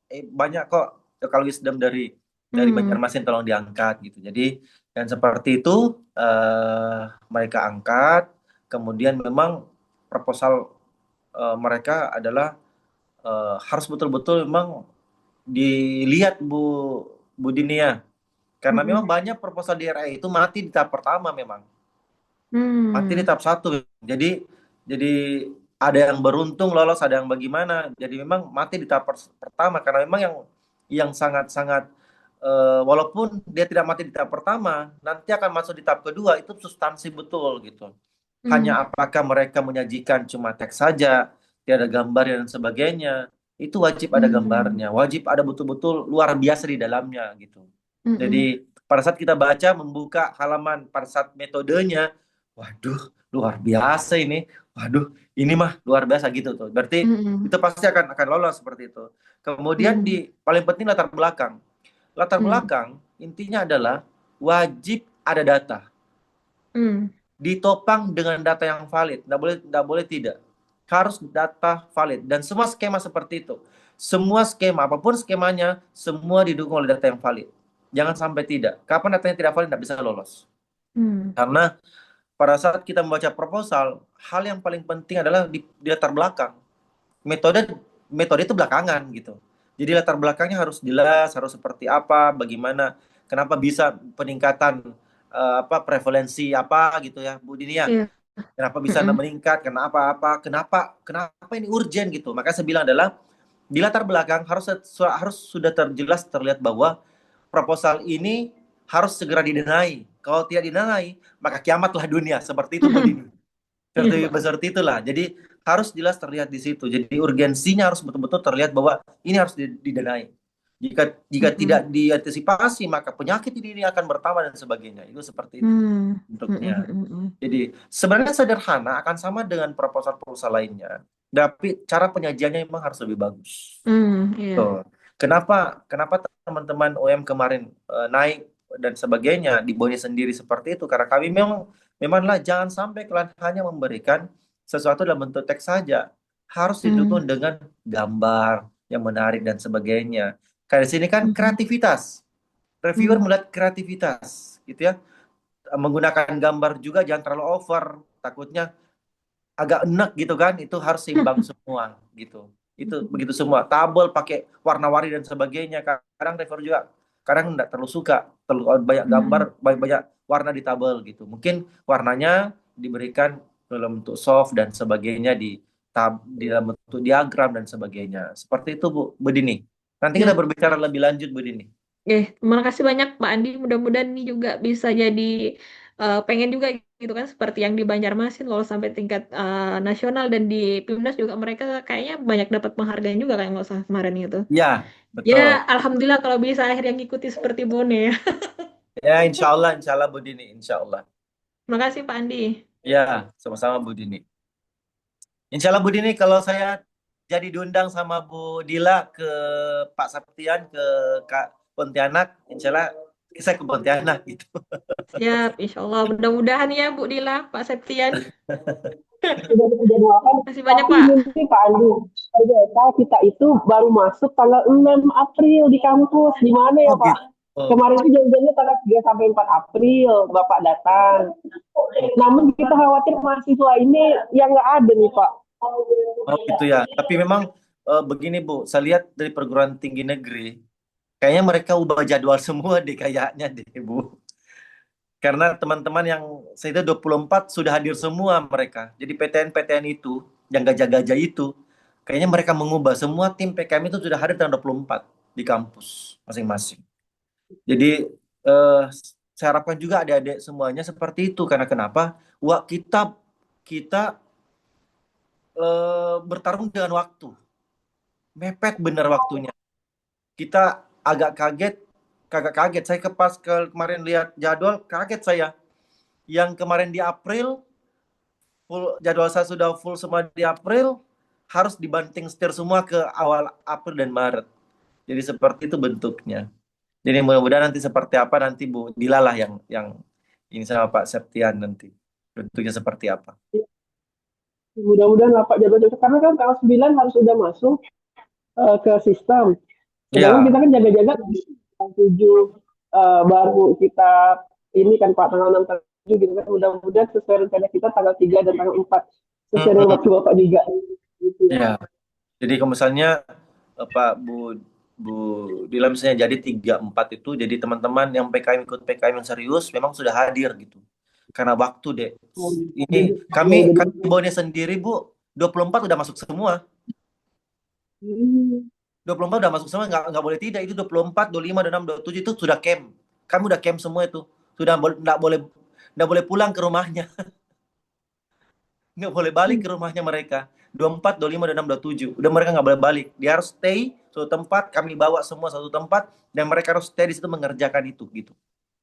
banyak kok lokal wisdom dari Hmm. Banjarmasin tolong diangkat gitu. Jadi dan seperti itu mereka angkat, kemudian memang proposal mereka adalah harus betul-betul memang dilihat Bu Dinia, karena Hmm. memang banyak proposal di RI itu mati di tahap pertama memang. Mati di Hmm. tahap satu. Jadi ada yang beruntung lolos, ada yang bagaimana. Jadi memang mati di tahap pertama karena memang yang sangat-sangat walaupun dia tidak mati di tahap pertama, nanti akan masuk di tahap kedua itu substansi betul gitu. Hmm. Hanya apakah mereka menyajikan cuma teks saja, tiada gambar dan sebagainya. Itu wajib ada Hmm. gambarnya, wajib ada betul-betul luar biasa di dalamnya gitu. Hmm. Jadi pada saat kita baca membuka halaman pada saat metodenya, waduh luar biasa ini, waduh ini mah luar biasa gitu tuh. Berarti Hmm. itu pasti akan lolos seperti itu. Kemudian Hmm. di paling penting latar belakang. Latar Hmm. belakang intinya adalah wajib ada data, Hmm. ditopang dengan data yang valid, nggak boleh tidak, harus data valid dan semua skema seperti itu, semua skema apapun skemanya semua didukung oleh data yang valid, jangan sampai tidak, kapan datanya tidak valid nggak bisa lolos. Hmm. Karena pada saat kita membaca proposal, hal yang paling penting adalah di latar belakang. Metode itu belakangan gitu. Jadi latar belakangnya harus jelas, harus seperti apa, bagaimana, kenapa bisa peningkatan prevalensi apa gitu ya, Bu Dini ya. Iya. Kenapa bisa Hmm. meningkat, kenapa ini urgent gitu. Maka saya bilang adalah di latar belakang harus sudah terjelas terlihat bahwa proposal ini harus segera didenai. Kalau tidak didenai, maka kiamatlah dunia. Seperti itu Bu Dini. Iya, Seperti Pak. seperti itulah. Jadi harus jelas terlihat di situ. Jadi urgensinya harus betul-betul terlihat bahwa ini harus didenai. Jika Hmm. tidak diantisipasi, maka penyakit ini akan bertambah dan sebagainya. Itu seperti itu Hmm. bentuknya. Hmm. Jadi sebenarnya sederhana, akan sama dengan proposal-proposal lainnya. Tapi cara penyajiannya memang harus lebih bagus. Hmm. Iya. Tuh. Kenapa teman-teman UM kemarin naik dan sebagainya di Boni sendiri seperti itu? Karena kami memanglah jangan sampai kalian hanya memberikan sesuatu dalam bentuk teks saja, harus Hmm. didukung dengan gambar yang menarik dan sebagainya. Karena di sini kan Hmm. kreativitas, reviewer Hmm. melihat kreativitas, gitu ya. Menggunakan gambar juga jangan terlalu over, takutnya agak enak gitu kan, itu harus seimbang semua gitu. Itu begitu semua, tabel pakai warna-warni dan sebagainya. Kadang reviewer juga kadang nggak terlalu suka terlalu banyak gambar, Hmm. banyak banyak warna di tabel gitu. Mungkin warnanya diberikan dalam bentuk soft dan sebagainya di dalam bentuk diagram dan sebagainya. Seperti itu Bu Dini. Nanti kita Ya. berbicara lebih lanjut Bu Dini. Terima kasih banyak Pak Andi. Mudah-mudahan ini juga bisa jadi pengen juga gitu kan seperti yang di Banjarmasin lolos sampai tingkat nasional dan di PIMNAS juga mereka kayaknya banyak dapat penghargaan juga kayak nggak usah kemarin itu. Ya, Ya, betul. alhamdulillah kalau bisa akhirnya ngikuti seperti Bone ya. Ya, insya Allah Bu Dini, insya Allah. Terima kasih Pak Andi. Ya, sama-sama Bu Dini. Insya Allah Bu Dini, kalau saya jadi diundang sama Bu Dila ke Pak Saptian ke Kak Pontianak, insya Allah saya ke Pontianak gitu. Siap, insya Allah. Mudah-mudahan ya Bu Dila, Pak Septian. Sudah dijadwalkan. Terima kasih banyak Tapi Pak. ini Pak Andi, ternyata kita itu baru masuk tanggal 6 April di kampus. Gimana ya Oh Pak? gitu. Kemarin itu janjiannya tanggal 3 sampai 4 April, Bapak datang. Namun kita khawatir mahasiswa ini yang nggak ada nih Pak. Oh gitu ya. Tapi memang begini Bu, saya lihat dari perguruan tinggi negeri, kayaknya mereka ubah jadwal semua deh kayaknya deh Bu. Karena teman-teman yang saya itu 24 sudah hadir semua mereka. Jadi PTN-PTN itu, yang gajah-gajah itu, kayaknya mereka mengubah semua tim PKM itu sudah hadir tanggal 24 di kampus masing-masing. Jadi eh, saya harapkan juga adik-adik semuanya seperti itu, karena kenapa? Wah, kita bertarung dengan waktu, mepet bener waktunya. Kita agak kaget. Saya kemarin lihat jadwal, kaget saya. Yang kemarin di April, jadwal saya sudah full semua di April, harus dibanting setir semua ke awal April dan Maret. Jadi seperti itu bentuknya. Jadi mudah-mudahan nanti seperti apa nanti Bu Dilalah yang ini sama Pak Septian nanti bentuknya seperti apa. Mudah-mudahan lah Pak jadwal cocok. Karena kan tanggal 9 harus sudah masuk ke sistem. Sedangkan kita Ya, kan jaga-jaga tanggal 7 baru kita ini kan Pak tanggal 6 tanggal 7 gitu kan. Mudah-mudahan sesuai rencana kita tanggal 3 dan tanggal 4 sesuai dengan waktu Bapak juga. Gitu. ya. Jadi kalau misalnya Pak Bu Dila misalnya jadi 3-4 itu, jadi teman-teman yang PKM ikut PKM yang serius memang sudah hadir gitu. Karena waktu deh. Ini kami bawanya sendiri Bu, 24 udah masuk semua. 24 udah masuk semua, nggak boleh tidak, itu 24, 25, 26, 27 itu sudah camp. Kamu udah camp semua itu. Sudah nggak boleh pulang ke rumahnya. Nggak boleh balik ke rumahnya mereka. 24, 25, 26, 27. Udah mereka nggak boleh balik. Dia harus stay suatu tempat, kami bawa semua satu tempat, dan mereka harus stay di situ mengerjakan itu gitu.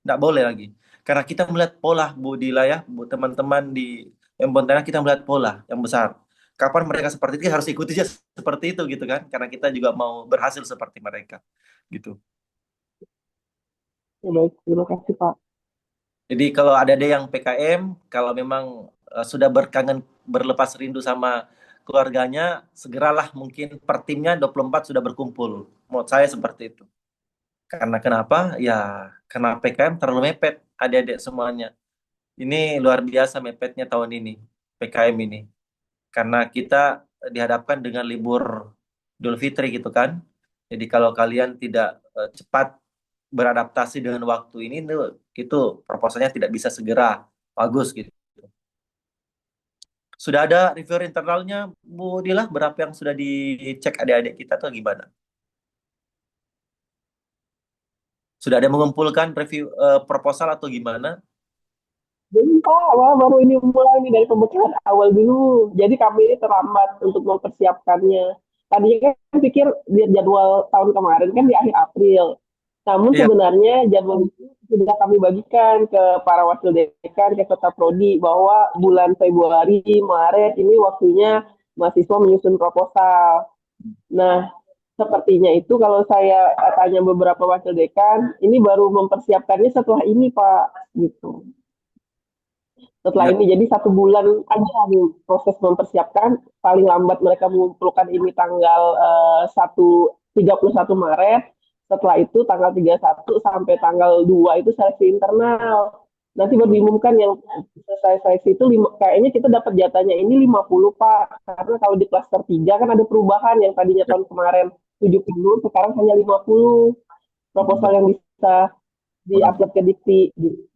Nggak boleh lagi. Karena kita melihat pola Bu Dila ya, Bu teman-teman di Pontianak, kita melihat pola yang besar. Kapan mereka seperti itu harus ikuti aja seperti itu gitu kan. Karena kita juga mau berhasil seperti mereka gitu. Ya, baik, terima kasih Pak. Jadi kalau ada yang PKM, kalau memang sudah berlepas rindu sama keluarganya, segeralah mungkin per timnya 24 sudah berkumpul. Menurut saya seperti itu. Karena kenapa? Ya karena PKM terlalu mepet adik-adik semuanya. Ini luar biasa mepetnya tahun ini, PKM ini. Karena kita dihadapkan dengan libur Idul Fitri gitu kan. Jadi kalau kalian tidak cepat beradaptasi dengan waktu ini, itu proposalnya tidak bisa segera bagus gitu. Sudah ada review internalnya Bu Dila, berapa yang sudah dicek adik-adik kita atau gimana? Sudah ada yang mengumpulkan review proposal atau gimana? Jadi Pak, baru ini mulai nih dari pembekalan awal dulu. Jadi kami ini terlambat untuk mempersiapkannya. Tadinya kan pikir lihat jadwal tahun kemarin kan di akhir April. Namun Iya, sebenarnya jadwal itu sudah kami bagikan ke para wakil dekan, ke kota prodi bahwa bulan Februari, Maret ini waktunya mahasiswa menyusun proposal. Nah, sepertinya itu kalau saya tanya beberapa wakil dekan, ini baru mempersiapkannya setelah ini Pak, gitu. Setelah ya, ini jadi 1 bulan aja nih proses mempersiapkan, paling lambat mereka mengumpulkan ini tanggal 31 Maret, setelah itu tanggal 31 sampai tanggal 2 itu seleksi internal, nanti baru diumumkan yang selesai seleksi itu kayaknya kita dapat jatahnya ini 50 Pak, karena kalau di klaster 3 kan ada perubahan yang tadinya tahun kemarin 70 sekarang hanya 50 proposal yang bisa di-upload ke Dikti gitu.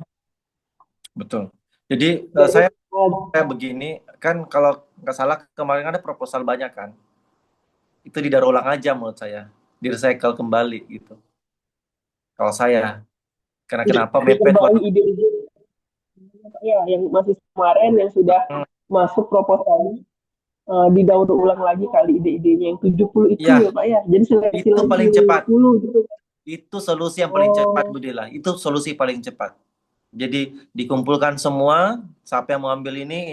betul. Jadi Jadi, saya begini, kan kalau nggak salah kemarin ada proposal banyak kan, itu didaur ulang aja menurut saya, di-recycle kembali gitu. Kalau saya, karena kenapa mepet kembali waktu. ide-ide ya yang masih kemarin yang sudah masuk proposalnya didaur ulang lagi kali ide-idenya yang 70 itu Ya, ya Pak ya. Jadi seleksi itu lagi paling yang cepat. 50 gitu. Itu solusi yang paling cepat, Oh, Bu Dila. Itu solusi paling cepat. Jadi dikumpulkan semua, siapa yang mau ambil ini,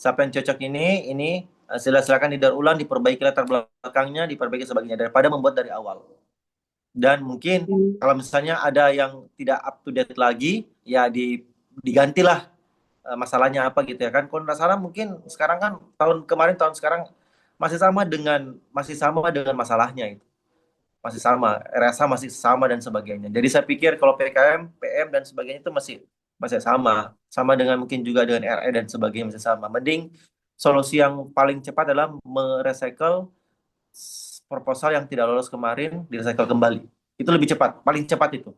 siapa yang cocok ini, silakan didaur ulang, diperbaiki latar belakangnya, diperbaiki sebagainya daripada membuat dari awal. Dan mungkin kalau misalnya ada yang tidak up to date lagi, ya digantilah masalahnya apa gitu ya kan. Kalau nggak salah mungkin sekarang kan tahun kemarin tahun sekarang masih sama dengan masalahnya itu. Masih sama, RSA masih sama dan sebagainya. Jadi saya pikir kalau PKM, PM dan sebagainya itu masih masih sama dengan mungkin juga dengan RE dan sebagainya masih sama. Mending solusi yang paling cepat adalah merecycle proposal yang tidak lolos kemarin, direcycle kembali. Itu lebih cepat, paling cepat itu.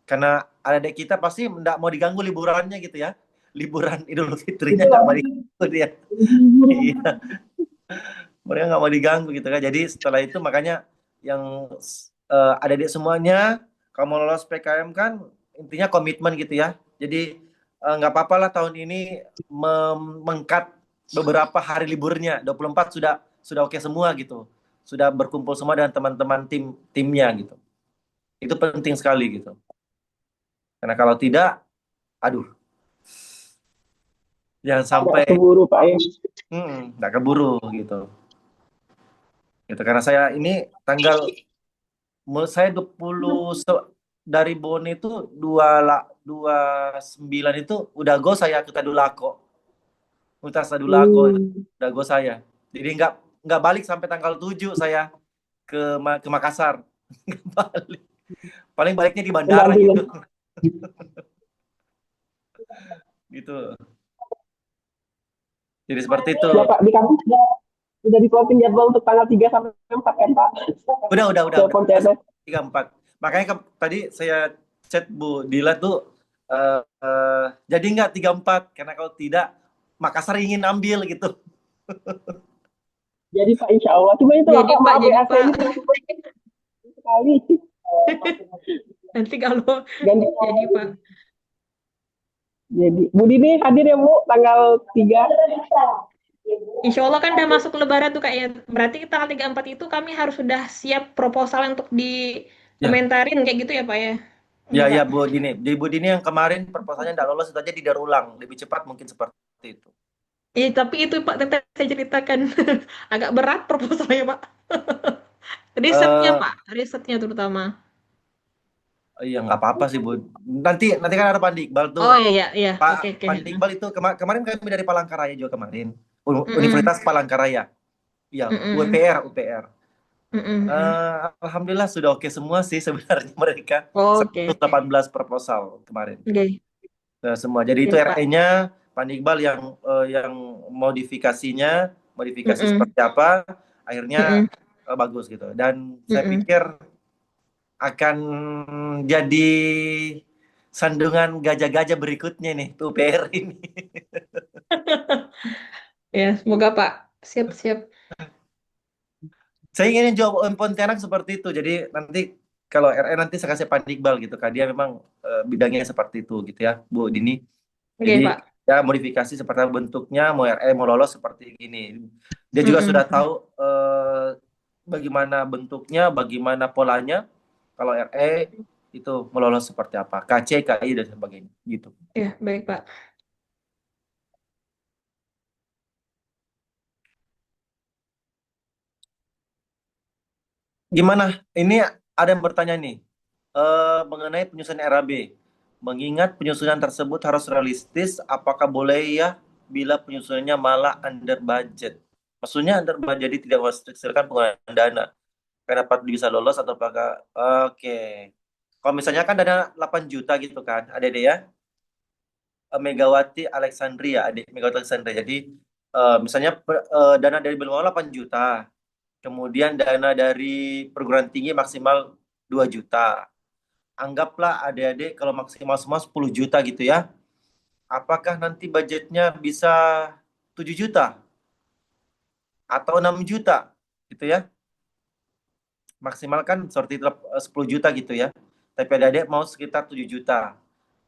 Karena adik kita pasti nggak mau diganggu liburannya gitu ya. Liburan Idul Fitrinya nggak mau diganggu dia. Iya. mereka nggak mau diganggu gitu kan. Jadi setelah itu makanya yang adik-adik semuanya, kalau mau lolos PKM kan intinya komitmen gitu ya. Jadi nggak apa-apa lah tahun ini mengkat beberapa hari liburnya, 24 sudah oke semua gitu. Sudah berkumpul semua dengan teman-teman timnya gitu. Itu penting sekali gitu. Karena kalau tidak, aduh, jangan sampai Nggak keburu Pak ya. nggak keburu gitu. Gitu karena saya ini menurut saya 20 dari Bone itu 29 itu udah go saya ke Tadulako. Utas Tadulako udah go saya. Jadi nggak balik sampai tanggal 7 saya ke Makassar. Nggak balik. Paling baliknya di bandara gitu. Gitu. Jadi seperti itu. Ya Pak, di kampus udah di-plotting jadwal untuk tanggal 3 sampai 4 kan Pak? Udah. Telepon CSS. 3-4. Makanya tadi saya chat Bu Dila tuh jadi nggak 3-4 karena kalau tidak Makassar ingin ambil gitu. Jadi Pak, insya Allah. Cuma itu Jadi Pak, Pak, maaf jadi ya, Pak. sekali. Nanti kalau Ganti jadi Pak. Jadi, Bu Dini hadir ya Bu, tanggal 3. Insya Allah kan udah masuk lebaran tuh kayaknya. Berarti tanggal 34 itu kami harus sudah siap proposal untuk dikomentarin kayak gitu ya Pak ya? Ya, Enggak. Bu Dini. Jadi Bu Dini yang kemarin proposalnya nggak lolos itu aja didaur ulang. Lebih cepat mungkin seperti itu. Tapi itu Pak, tadi saya ceritakan agak berat proposalnya Pak. Risetnya Pak, risetnya terutama. Iya nggak apa-apa sih Bu. Nanti kan ada Pandi Iqbal tuh. Oh iya, Pak oke. Pandi Iqbal itu kemarin kami dari Palangkaraya juga kemarin. Mm-mm. Universitas Palangkaraya. Iya, Mm-mm. UPR. Mm-mm. Alhamdulillah sudah oke semua sih sebenarnya mereka. Oke. 118 proposal kemarin. Oke. Semua. Jadi itu Ya, Pak. RE-nya Pandi Iqbal yang modifikasi Mm-mm. seperti apa, akhirnya Mm-mm. bagus gitu. Dan saya Mm-mm. pikir akan jadi sandungan gajah-gajah berikutnya nih, tuh PR ini. Ya, semoga Pak. Siap. Saya ingin jawab Pontianak seperti itu. Jadi nanti kalau RE nanti saya kasih Pandi Iqbal gitu. Kan dia memang bidangnya seperti itu gitu ya, Bu Dini. Oke, Jadi Pak. ya modifikasi seperti apa bentuknya, mau RE mau lolos seperti ini. Dia juga sudah tahu bagaimana bentuknya, bagaimana polanya. Kalau RE itu melolos seperti apa, KC, KI dan sebagainya gitu. Ya, baik Pak. Gimana? Ini ada yang bertanya nih mengenai penyusunan RAB. Mengingat penyusunan tersebut harus realistis, apakah boleh ya bila penyusunannya malah under budget? Maksudnya under budget, jadi tidak menghasilkan penggunaan dana. Karena dapat bisa lolos atau apakah? Oke. Kalau misalnya kan dana 8 juta gitu kan, ada deh ya. Megawati Alexandria, adik Megawati Alexandria. Jadi misalnya dana dari Belmawal 8 juta. Kemudian dana dari perguruan tinggi maksimal 2 juta. Anggaplah adik-adik kalau maksimal semua 10 juta gitu ya. Apakah nanti budgetnya bisa 7 juta? Atau 6 juta? Gitu ya. Maksimal kan seperti 10 juta gitu ya. Tapi adik-adik mau sekitar 7 juta.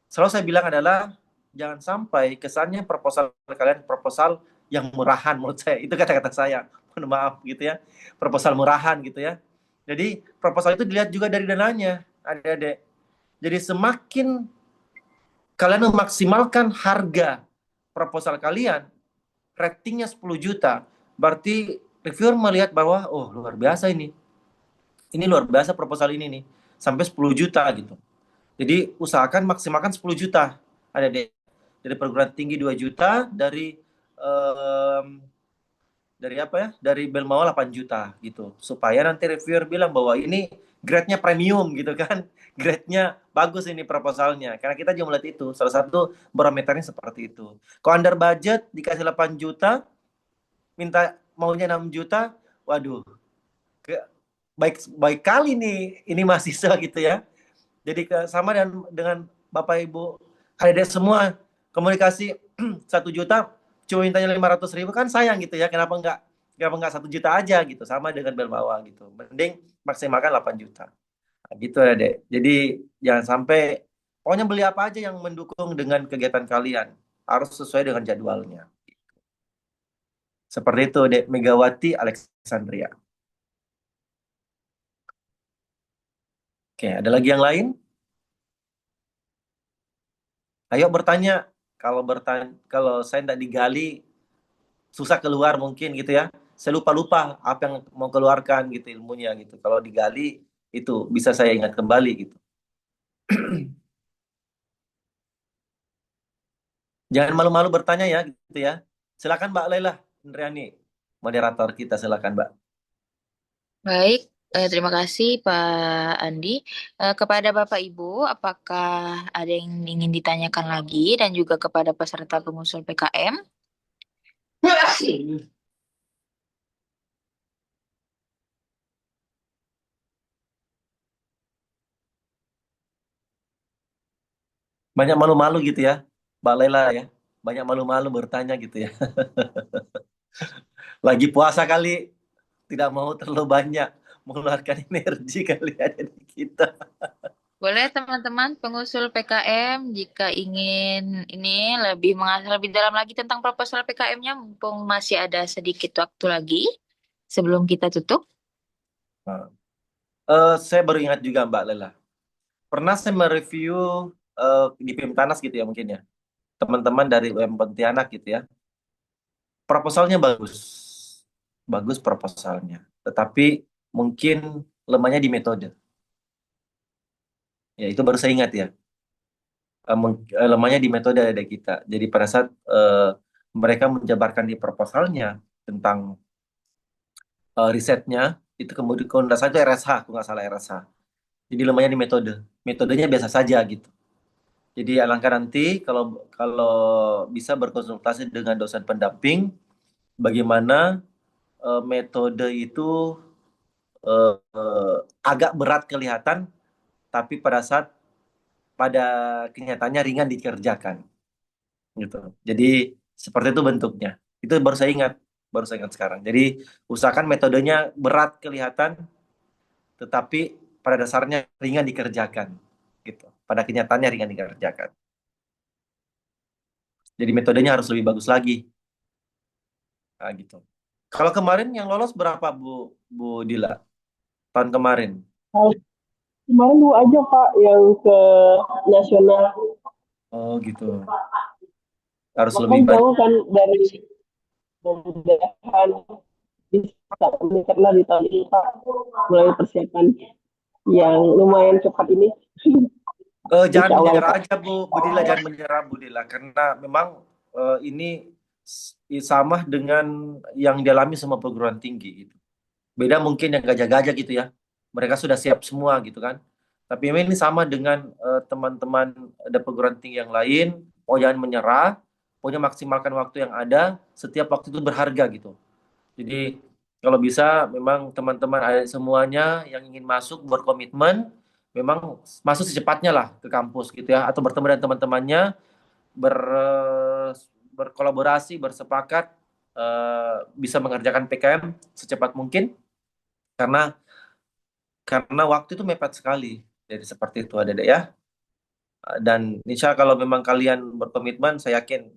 Selalu saya bilang adalah jangan sampai kesannya proposal kalian proposal yang murahan menurut saya. Itu kata-kata saya. Mohon maaf gitu ya. Proposal murahan gitu ya. Jadi proposal itu dilihat juga dari dananya, adik-adik. Jadi semakin kalian memaksimalkan harga proposal kalian, ratingnya 10 juta, berarti reviewer melihat bahwa oh luar biasa ini. Ini luar biasa proposal ini nih. Sampai 10 juta gitu. Jadi usahakan maksimalkan 10 juta. Ada dari perguruan tinggi 2 juta, dari apa ya? Dari Belmawal 8 juta gitu. Supaya nanti reviewer bilang bahwa ini grade-nya premium gitu kan. Grade-nya bagus ini proposalnya. Karena kita juga melihat itu. Salah satu barometernya seperti itu. Kalau under budget dikasih 8 juta, minta maunya 6 juta, waduh. Baik kali nih ini mahasiswa gitu ya. Jadi sama dengan Bapak Ibu adik semua komunikasi 1 juta cuma mintanya 500.000 kan sayang gitu ya. Kenapa kenapa nggak 1 juta aja gitu, sama dengan bel bawah gitu. Mending maksimalkan 8 juta. Nah, gitu ya, Dek. Jadi jangan sampai, pokoknya beli apa aja yang mendukung dengan kegiatan kalian. Harus sesuai dengan jadwalnya. Seperti itu, Dek Megawati Alexandria. Oke, ada lagi yang lain? Ayo bertanya. Kalau bertanya, kalau saya tidak digali, susah keluar mungkin gitu ya. Saya lupa-lupa apa yang mau keluarkan gitu ilmunya gitu. Kalau digali itu bisa saya ingat kembali gitu. Jangan malu-malu bertanya ya gitu ya. Silakan Mbak Laila Indriani, moderator kita, silakan Mbak. Baik, terima kasih Pak Andi. Kepada Bapak Ibu, apakah ada yang ingin ditanyakan lagi dan juga kepada peserta pengusul PKM? Banyak malu-malu gitu ya, Mbak Laila ya. Banyak malu-malu bertanya gitu ya. Lagi puasa kali, tidak mau terlalu banyak mengeluarkan energi kali ada di kita. Boleh teman-teman pengusul PKM jika ingin ini lebih mengasah lebih dalam lagi tentang proposal PKM-nya, mumpung masih ada sedikit waktu lagi sebelum kita tutup. Nah, saya baru ingat juga Mbak Lela. Pernah saya mereview di Pimtanas gitu ya mungkin ya. Teman-teman dari UM Pontianak gitu ya. Proposalnya bagus. Bagus proposalnya. Tetapi mungkin lemahnya di metode. Ya itu baru saya ingat ya. Lemahnya di metode ada kita. Jadi pada saat mereka menjabarkan di proposalnya tentang risetnya, itu kemudian kalau nggak salah itu RSH, aku nggak salah RSH. Jadi lemahnya di metode. Metodenya biasa saja gitu. Jadi alangkah nanti kalau kalau bisa berkonsultasi dengan dosen pendamping, bagaimana metode itu agak berat kelihatan, tapi pada kenyataannya ringan dikerjakan, gitu. Jadi seperti itu bentuknya. Itu baru saya ingat sekarang. Jadi usahakan metodenya berat kelihatan, tetapi pada dasarnya ringan dikerjakan, gitu. Pada kenyataannya ringan dikerjakan. Jadi metodenya harus lebih bagus lagi. Nah, gitu. Kalau kemarin yang lolos berapa Bu Dila? Tahun kemarin. Kalau kemarin dua aja Pak yang ke nasional. Oh gitu. Harus lebih Makanya banyak. jauh kan dari mudah-mudahan bisa meningkatlah di tahun ini Pak. Mulai persiapan yang lumayan cepat ini. Jangan Insya Allah ya menyerah Pak. aja Bu Dila, jangan menyerah Bu Dila, karena memang ini sama dengan yang dialami semua perguruan tinggi gitu. Beda mungkin yang gajah-gajah gitu ya. Mereka sudah siap semua gitu kan. Tapi memang ini sama dengan teman-teman ada perguruan tinggi yang lain. Oh jangan menyerah, pokoknya maksimalkan waktu yang ada. Setiap waktu itu berharga gitu. Jadi kalau bisa memang teman-teman ada semuanya yang ingin masuk berkomitmen, memang masuk secepatnya lah ke kampus gitu ya. Atau bertemu dengan teman-temannya, ber, berkolaborasi, bersepakat, bisa mengerjakan PKM secepat mungkin. Karena waktu itu mepet sekali. Jadi seperti itu ada deh ya. Dan insya Allah kalau memang kalian berkomitmen, saya yakin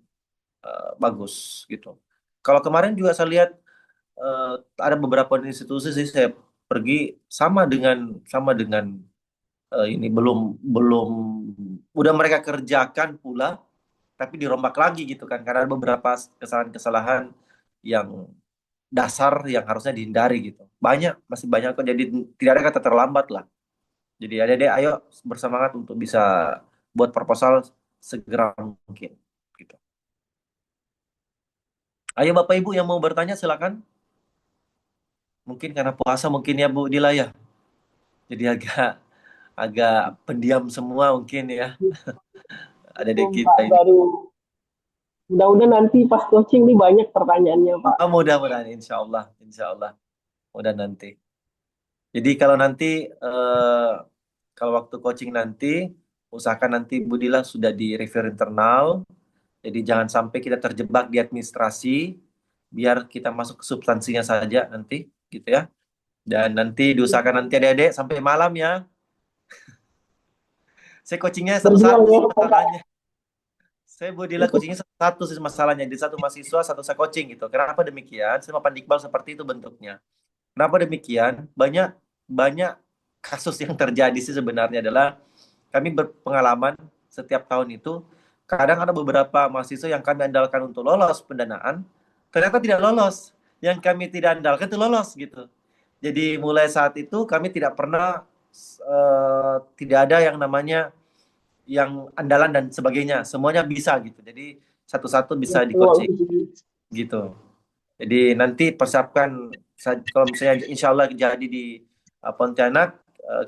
bagus gitu. Kalau kemarin juga saya lihat eh, ada beberapa institusi sih saya pergi sama dengan ini belum belum udah mereka kerjakan pula, tapi dirombak lagi gitu kan karena ada beberapa kesalahan-kesalahan yang dasar yang harusnya dihindari gitu. Masih banyak kok. Jadi tidak ada kata terlambat lah. Jadi adik-adik ayo bersemangat untuk bisa buat proposal segera mungkin gitu. Ayo Bapak Ibu yang mau bertanya silakan. Mungkin karena puasa mungkin ya Bu Dila ya. Jadi agak agak pendiam semua mungkin ya. Adik-adik kita Pak ini. baru mudah-mudahan nanti pas coaching nih banyak pertanyaannya Pak. Mudah-mudahan insya Allah mudah nanti. Jadi kalau nanti kalau waktu coaching nanti usahakan nanti Bu Dila sudah di review internal. Jadi jangan sampai kita terjebak di administrasi. biar kita masuk ke substansinya saja nanti, gitu ya. Dan nanti diusahakan nanti adik-adik sampai malam ya. Saya coachingnya Berjuang satu-satu ya sih Pak. masalahnya. Saya Budila coachingnya satu-satu sih masalahnya. Jadi satu mahasiswa, satu saya coaching gitu. Kenapa demikian? Sama Pandikbal seperti itu bentuknya. Kenapa demikian? Banyak banyak kasus yang terjadi sih sebenarnya adalah kami berpengalaman setiap tahun itu kadang ada beberapa mahasiswa yang kami andalkan untuk lolos pendanaan ternyata tidak lolos. Yang kami tidak andalkan itu lolos gitu. Jadi mulai saat itu kami tidak pernah tidak ada yang namanya yang andalan dan sebagainya. Semuanya bisa gitu. Jadi satu-satu bisa di coaching gitu. Jadi nanti persiapkan kalau misalnya insya Allah jadi di Pontianak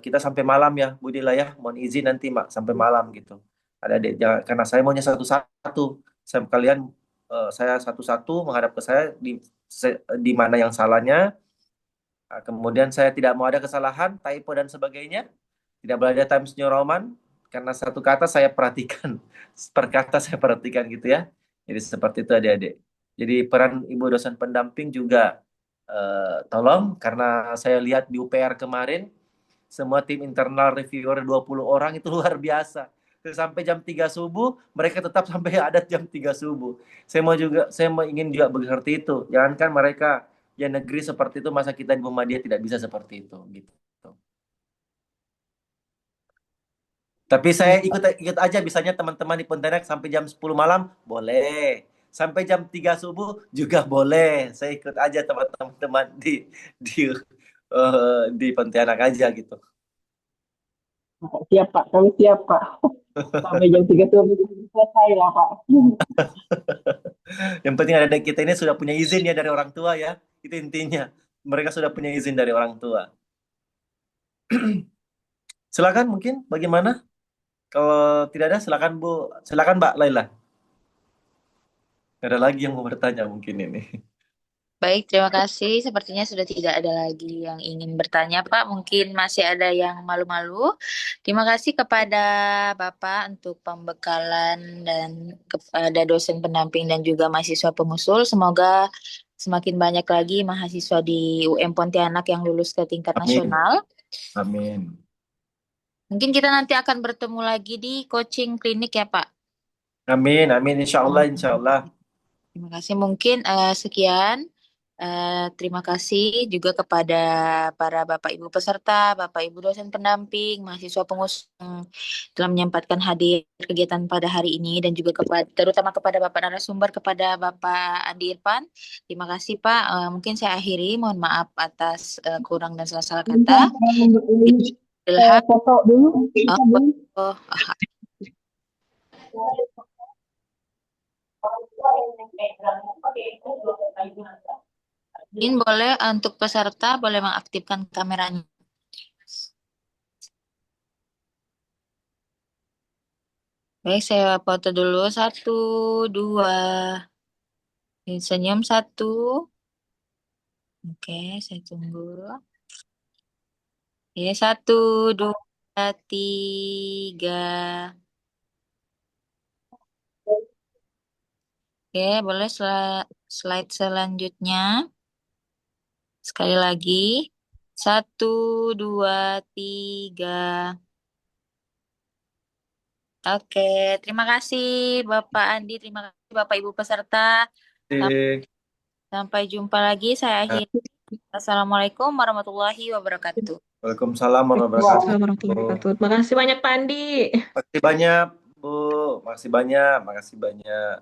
kita sampai malam ya Budila ya. Mohon izin nanti Mak sampai malam gitu. Ada adik karena saya maunya satu-satu. Saya kalian saya satu-satu menghadap ke saya di mana yang salahnya. Kemudian saya tidak mau ada kesalahan, typo dan sebagainya. Tidak boleh ada Times New Roman karena satu kata saya perhatikan, per kata saya perhatikan gitu ya. Jadi seperti itu adik-adik. Jadi peran ibu dosen pendamping juga tolong karena saya lihat di UPR kemarin semua tim internal reviewer 20 orang itu luar biasa. Sampai jam 3 subuh mereka tetap sampai ada jam 3 subuh. Saya mau ingin juga seperti itu. Jangankan mereka yang negeri seperti itu masa kita di Muhammadiyah tidak bisa seperti itu gitu. Tapi saya ikut aja bisanya teman-teman di Pontianak sampai jam 10 malam boleh. Sampai jam 3 subuh juga boleh. Saya ikut aja teman-teman di Pontianak aja gitu. Siap Pak, kami siap Pak. Sampai jam 3 tuh selesai lah Pak. Yang penting ada kita ini sudah punya izin ya dari orang tua ya. Itu intinya. Mereka sudah punya izin dari orang tua. Silakan mungkin bagaimana? Kalau tidak ada silakan Bu. Silakan Mbak Laila. Ada lagi yang mau bertanya mungkin ini. Baik, terima kasih. Sepertinya sudah tidak ada lagi yang ingin bertanya, Pak. Mungkin masih ada yang malu-malu. Terima kasih kepada Bapak untuk pembekalan dan kepada dosen pendamping dan juga mahasiswa pengusul. Semoga semakin banyak lagi mahasiswa di UM Pontianak yang lulus ke tingkat Amin. nasional. Amin. Mungkin kita nanti akan bertemu lagi di coaching klinik ya, Pak. Amin, amin. Insya Allah, insya Allah. Terima kasih. Mungkin sekian. Terima kasih juga kepada para Bapak Ibu peserta, Bapak Ibu dosen pendamping, mahasiswa pengusul yang telah menyempatkan hadir kegiatan pada hari ini dan juga terutama kepada Bapak narasumber, kepada Bapak Andi Irfan. Terima kasih Pak. Mungkin saya akhiri. Mohon maaf atas kurang dan salah-salah kata. Ilham. Foto dulu. Mungkin boleh untuk peserta boleh mengaktifkan kameranya. Baik, saya foto dulu. 1, 2. Senyum 1. Oke, saya tunggu. Oke, 1, 2, 3. Oke, boleh slide selanjutnya. Sekali lagi. 1, 2, 3. Oke, terima kasih Bapak Andi, terima kasih Bapak Ibu peserta. Sampai jumpa lagi, saya akhiri. Assalamualaikum warahmatullahi wabarakatuh. Waalaikumsalam warahmatullahi wabarakatuh. Terima kasih banyak Pak Andi. Makasih banyak Bu, makasih banyak, makasih banyak.